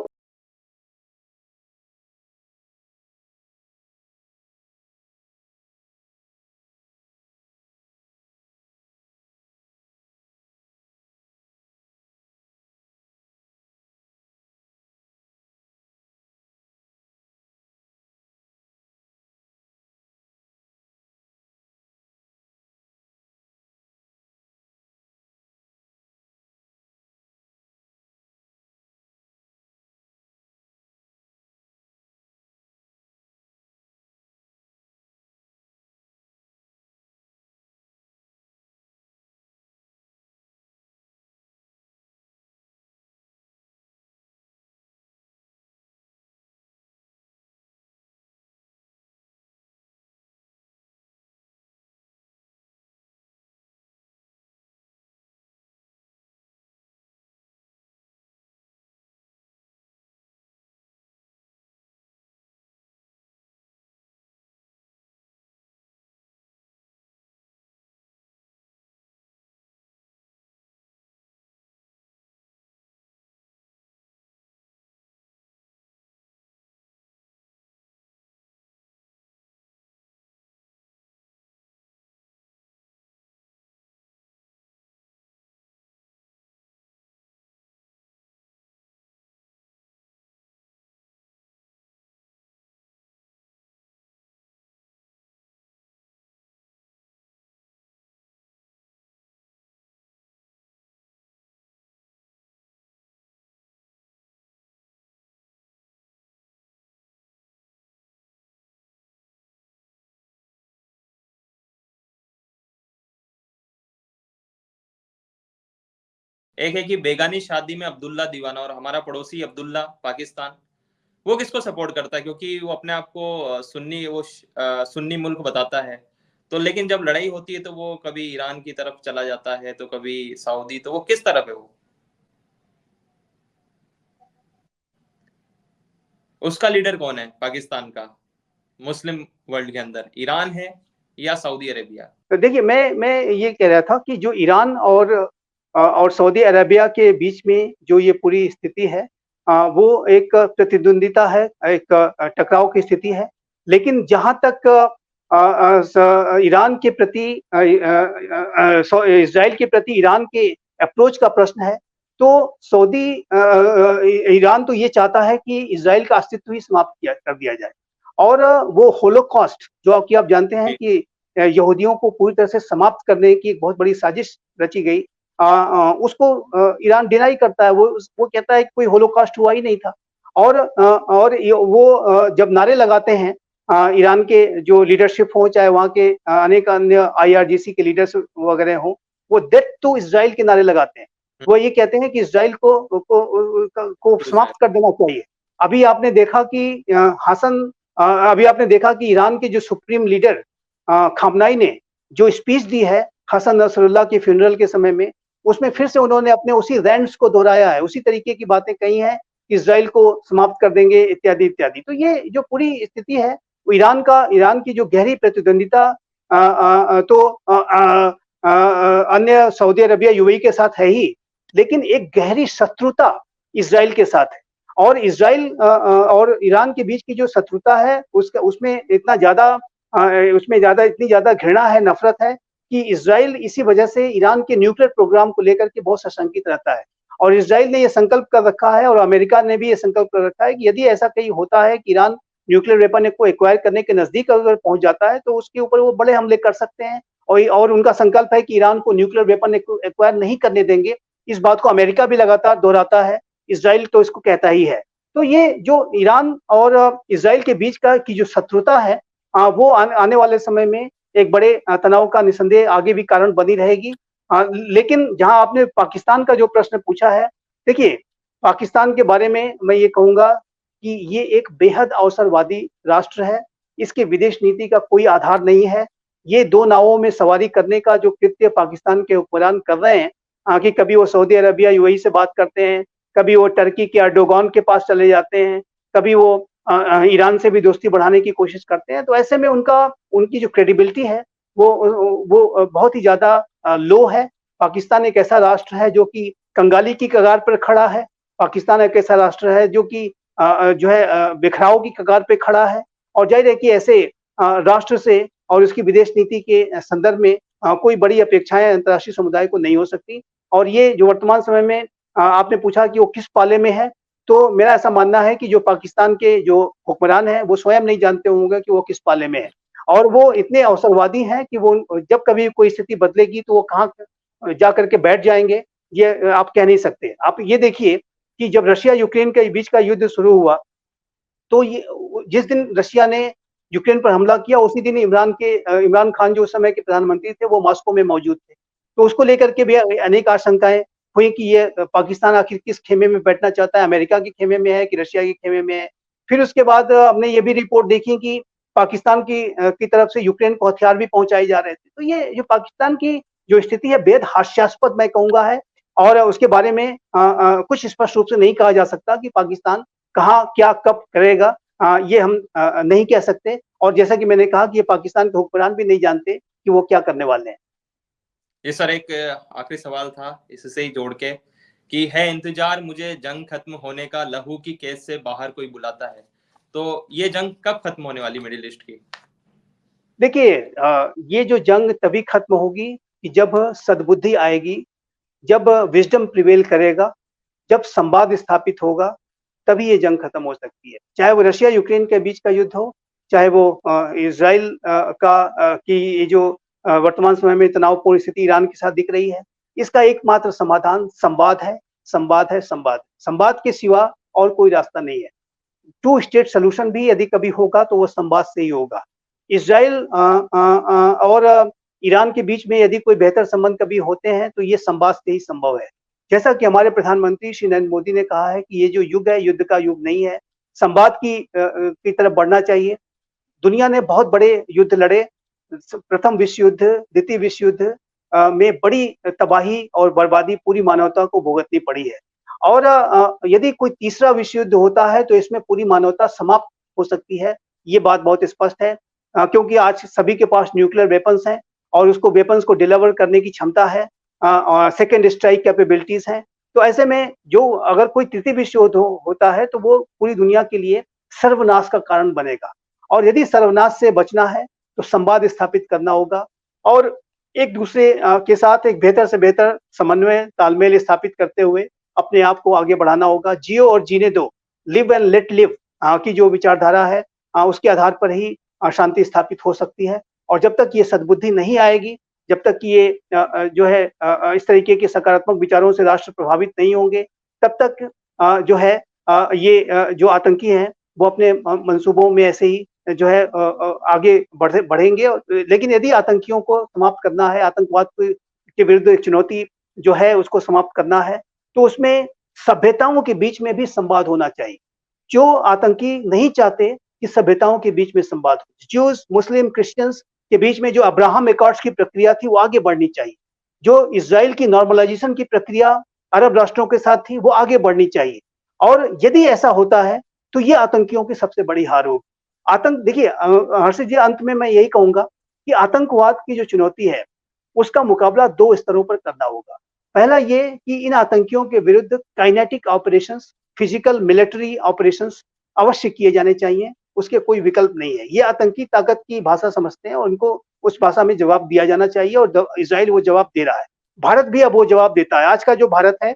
एक है कि बेगानी शादी में अब्दुल्ला दीवाना, और हमारा पड़ोसी अब्दुल्ला पाकिस्तान, वो किसको सपोर्ट करता है? क्योंकि वो अपने आप को सुन्नी मुल्क बताता है। तो लेकिन जब लड़ाई होती है तो वो कभी ईरान की तरफ चला जाता है, तो कभी सऊदी। तो वो किस तरफ है? वो उसका लीडर कौन है पाकिस्तान का मुस्लिम वर्ल्ड के अंदर? ईरान है या सऊदी अरेबिया? तो देखिए, मैं ये कह रहा था कि जो ईरान और सऊदी अरेबिया के बीच में जो ये पूरी स्थिति है, वो एक प्रतिद्वंदिता है, एक टकराव की स्थिति है। लेकिन जहाँ तक ईरान के प्रति इज़राइल के प्रति ईरान के अप्रोच का प्रश्न है, तो ईरान तो ये चाहता है कि इज़राइल का अस्तित्व ही समाप्त कर दिया जाए। और वो होलोकॉस्ट जो कि आप जानते हैं कि यहूदियों को पूरी तरह से समाप्त करने की एक बहुत बड़ी साजिश रची गई, उसको ईरान डिनाई करता है। वो कहता है कि कोई होलोकॉस्ट हुआ ही नहीं था। और वो जब नारे लगाते हैं, ईरान के जो लीडरशिप हो, चाहे वहाँ के अनेक अन्य आईआरजीसी के लीडर्स वगैरह हो, वो डेथ टू इज़राइल के नारे लगाते हैं। वो ये कहते हैं कि इज़राइल को समाप्त कर देना चाहिए। अभी आपने देखा कि ईरान के जो सुप्रीम लीडर खामनाई ने जो स्पीच दी है हसन नसरुल्लाह के फ्यूनरल के समय में, उसमें फिर से उन्होंने अपने उसी रैंट्स को दोहराया है, उसी तरीके की बातें कही हैं कि इज़राइल को समाप्त कर देंगे, इत्यादि इत्यादि। तो ये जो पूरी स्थिति है, वो ईरान की जो गहरी प्रतिद्वंदिता अन्य सऊदी अरबिया, यूएई के साथ है ही, लेकिन एक गहरी शत्रुता इज़राइल के साथ है। और इज़राइल और ईरान के बीच की जो शत्रुता है, उसमें इतनी ज़्यादा घृणा है, नफरत है कि इज़राइल इसी वजह से ईरान के न्यूक्लियर प्रोग्राम को लेकर के बहुत सशंकित रहता है। और इज़राइल ने ये संकल्प कर रखा है, और अमेरिका ने भी ये संकल्प कर रखा है कि यदि ऐसा कहीं होता है कि ईरान न्यूक्लियर वेपन को एक्वायर करने के नजदीक अगर पहुंच जाता है, तो उसके ऊपर वो बड़े हमले कर सकते हैं। और उनका संकल्प है कि ईरान को न्यूक्लियर वेपन एक्वायर नहीं करने देंगे। इस बात को अमेरिका भी लगातार दोहराता है, इज़राइल तो इसको कहता ही है। तो ये जो ईरान और इज़राइल के बीच की जो शत्रुता है, वो आने वाले समय में एक बड़े तनाव का निसंदेह आगे भी कारण बनी रहेगी। लेकिन जहां आपने पाकिस्तान का जो प्रश्न पूछा है, देखिए, पाकिस्तान के बारे में मैं ये कहूंगा कि ये एक बेहद अवसरवादी राष्ट्र है। इसके विदेश नीति का कोई आधार नहीं है। ये 2 नावों में सवारी करने का जो कृत्य पाकिस्तान के हुक्मरान कर रहे हैं, कि कभी वो सऊदी अरबिया, यूएई से बात करते हैं, कभी वो टर्की के एर्डोगान के पास चले जाते हैं, कभी वो ईरान से भी दोस्ती बढ़ाने की कोशिश करते हैं। तो ऐसे में उनकी जो क्रेडिबिलिटी है वो बहुत ही ज़्यादा लो है। पाकिस्तान एक ऐसा राष्ट्र है जो कि कंगाली की कगार पर खड़ा है। पाकिस्तान एक ऐसा राष्ट्र है जो कि जो है बिखराव की कगार पे खड़ा है। और जाहिर है कि ऐसे राष्ट्र से और उसकी विदेश नीति के संदर्भ में कोई बड़ी अपेक्षाएं अंतर्राष्ट्रीय समुदाय को नहीं हो सकती। और ये जो वर्तमान समय में आपने पूछा कि वो किस पाले में है, तो मेरा ऐसा मानना है कि जो पाकिस्तान के जो हुक्मरान हैं वो स्वयं नहीं जानते होंगे कि वो किस पाले में है। और वो इतने अवसरवादी हैं कि वो जब कभी कोई स्थिति बदलेगी तो वो कहाँ जा करके बैठ जाएंगे, ये आप कह नहीं सकते। आप ये देखिए कि जब रशिया यूक्रेन के बीच का युद्ध शुरू हुआ, तो ये जिस दिन रशिया ने यूक्रेन पर हमला किया, उसी दिन इमरान खान जो उस समय के प्रधानमंत्री थे वो मॉस्को में मौजूद थे। तो उसको लेकर के भी अनेक आशंकाएं हुई कि ये पाकिस्तान आखिर किस खेमे में बैठना चाहता है, अमेरिका के खेमे में है कि रशिया के खेमे में है। फिर उसके बाद हमने ये भी रिपोर्ट देखी कि पाकिस्तान की तरफ से यूक्रेन को हथियार भी पहुंचाए जा रहे थे। तो ये जो पाकिस्तान की जो स्थिति है बेहद हास्यास्पद मैं कहूंगा है। और उसके बारे में कुछ स्पष्ट रूप से नहीं कहा जा सकता कि पाकिस्तान कहाँ क्या कब करेगा, ये हम नहीं कह सकते। और जैसा कि मैंने कहा कि ये पाकिस्तान के हुक्मरान भी नहीं जानते कि वो क्या करने वाले हैं। ये सर एक आखिरी सवाल था इससे ही जोड़ के कि है इंतजार मुझे जंग खत्म होने का, लहू की कैद से बाहर कोई बुलाता है, तो ये जंग कब खत्म होने वाली मिडिल ईस्ट की? देखिए ये जो जंग तभी खत्म होगी कि जब सद्बुद्धि आएगी, जब विजडम प्रिवेल करेगा, जब संवाद स्थापित होगा, तभी ये जंग खत्म हो सकती है। चाहे वो रशिया यूक्रेन के बीच का युद्ध हो, चाहे वो इज़राइल की ये जो वर्तमान समय में तनावपूर्ण स्थिति ईरान के साथ दिख रही है, इसका एकमात्र समाधान संवाद है, संवाद है, संवाद। संवाद के सिवा और कोई रास्ता नहीं है। टू स्टेट सॉल्यूशन भी यदि कभी होगा तो वो संवाद से ही होगा। इज़राइल और ईरान के बीच में यदि कोई बेहतर संबंध कभी होते हैं तो ये संवाद से ही संभव है। जैसा कि हमारे प्रधानमंत्री श्री नरेंद्र मोदी ने कहा है कि ये जो युग है युद्ध का युग नहीं है, संवाद की तरफ बढ़ना चाहिए। दुनिया ने बहुत बड़े युद्ध लड़े, प्रथम विश्व युद्ध, द्वितीय विश्व युद्ध में बड़ी तबाही और बर्बादी पूरी मानवता को भुगतनी पड़ी है। और यदि कोई तीसरा विश्व युद्ध होता है तो इसमें पूरी मानवता समाप्त हो सकती है, ये बात बहुत स्पष्ट है। क्योंकि आज सभी के पास न्यूक्लियर वेपन्स हैं और उसको वेपन्स को डिलीवर करने की क्षमता है, और सेकंड स्ट्राइक कैपेबिलिटीज हैं। तो ऐसे में जो अगर कोई तृतीय विश्व युद्ध होता है तो वो पूरी दुनिया के लिए सर्वनाश का कारण बनेगा। और यदि सर्वनाश से बचना है तो संवाद स्थापित करना होगा और एक दूसरे के साथ एक बेहतर से बेहतर समन्वय तालमेल स्थापित करते हुए अपने आप को आगे बढ़ाना होगा। जियो और जीने दो, लिव एंड लेट लिव की जो विचारधारा है, उसके आधार पर ही शांति स्थापित हो सकती है। और जब तक ये सद्बुद्धि नहीं आएगी, जब तक कि ये जो है इस तरीके के सकारात्मक विचारों से राष्ट्र प्रभावित नहीं होंगे, तब तक जो है ये जो आतंकी हैं वो अपने मंसूबों में ऐसे ही जो है आगे बढ़ेंगे। लेकिन यदि आतंकियों को समाप्त करना है, आतंकवाद के विरुद्ध एक चुनौती जो है उसको समाप्त करना है, तो उसमें सभ्यताओं के बीच में भी संवाद होना चाहिए। जो आतंकी नहीं चाहते कि सभ्यताओं के बीच में संवाद हो, ज्यूज, मुस्लिम, क्रिश्चियंस के बीच में जो अब्राहम एकॉर्ड्स की प्रक्रिया थी वो आगे बढ़नी चाहिए। जो इज़राइल की नॉर्मलाइजेशन की प्रक्रिया अरब राष्ट्रों के साथ थी वो आगे बढ़नी चाहिए। और यदि ऐसा होता है तो ये आतंकियों की सबसे बड़ी हार होगी। आतंक देखिए हर्षित जी, अंत में मैं यही कहूंगा कि आतंकवाद की जो चुनौती है उसका मुकाबला 2 स्तरों पर करना होगा। पहला ये कि इन आतंकियों के विरुद्ध kinetic operations, physical military operations अवश्य किए जाने चाहिए, उसके कोई विकल्प नहीं है। ये आतंकी ताकत की भाषा समझते हैं और उनको उस भाषा में जवाब दिया जाना चाहिए और इज़राइल वो जवाब दे रहा है। भारत भी अब वो जवाब देता है। आज का जो भारत है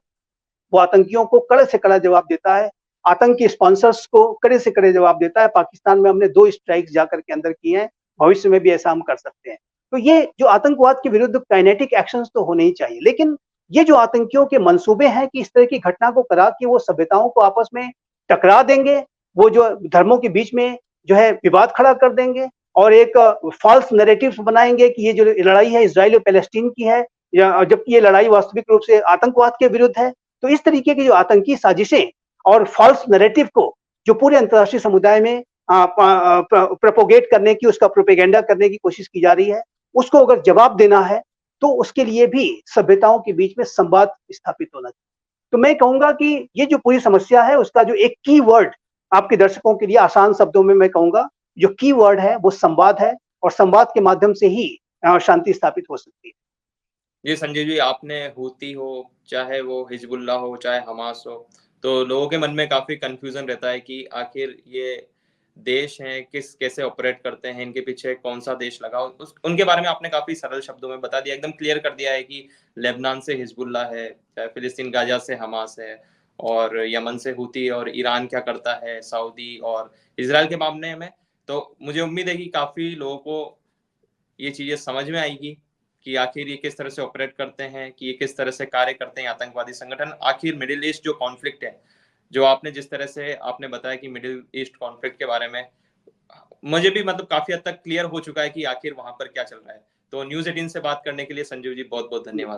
वो आतंकियों को कड़े से कड़ा जवाब देता है, आतंकी स्पॉन्सर्स को कड़े से कड़े जवाब देता है। पाकिस्तान में हमने 2 स्ट्राइक्स जाकर के अंदर किए हैं, भविष्य में भी ऐसा हम कर सकते हैं। तो ये जो आतंकवाद के विरुद्ध काइनेटिक एक्शंस तो होने ही चाहिए, लेकिन ये जो आतंकियों के मंसूबे हैं कि इस तरह की घटना को करा के वो सभ्यताओं को आपस में टकरा देंगे, वो जो धर्मों के बीच में जो है विवाद खड़ा कर देंगे और एक फॉल्स नैरेटिव्स बनाएंगे कि ये जो लड़ाई है इजराइल और पैलेस्टीन की है, या जबकि ये लड़ाई वास्तविक रूप से आतंकवाद के विरुद्ध है। तो इस तरीके की जो आतंकी साजिशें और फॉल्स नैरेटिव को जो पूरे अंतर्राष्ट्रीय समुदाय में प्रोपोगेट करने की, उसका प्रोपेगेंडा करने की कोशिश की जा रही है, उसको अगर जवाब देना है तो उसके लिए भी सभ्यताओं के बीच में संवाद स्थापित होना चाहिए। तो मैं कहूंगा कि ये जो पूरी समस्या है उसका जो एक की वर्ड आपके दर्शकों के लिए आसान शब्दों में मैं कहूंगा, जो की वर्ड है वो संवाद है, और संवाद के माध्यम से ही शांति स्थापित हो सकती है। जी संजीव जी, आपने हूती हो, चाहे वो हिजबुल्लाह हो, चाहे हमास हो, तो लोगों के मन में काफी कंफ्यूजन रहता है कि आखिर ये देश हैं कैसे ऑपरेट करते हैं, इनके पीछे कौन सा देश लगा। उनके बारे में आपने काफी सरल शब्दों में बता दिया, एकदम क्लियर कर दिया है कि लेबनान से हिजबुल्लाह है, चाहे फिलिस्तीन गाजा से हमास है, और यमन से हूती, और ईरान क्या करता है, सऊदी और इसराइल के मामले में। तो मुझे उम्मीद है कि काफी लोगों को ये चीजें समझ में आएगी कि आखिर ये किस तरह से ऑपरेट करते हैं, कि ये किस तरह से कार्य करते हैं आतंकवादी संगठन। आखिर मिडिल ईस्ट जो कॉन्फ्लिक्ट है, जो आपने जिस तरह से आपने बताया कि मिडिल ईस्ट कॉन्फ्लिक्ट के बारे में मुझे भी मतलब काफी हद तक क्लियर हो चुका है कि आखिर वहां पर क्या चल रहा है। तो न्यूज़ 18 से बात करने के लिए संजीव जी बहुत बहुत धन्यवाद।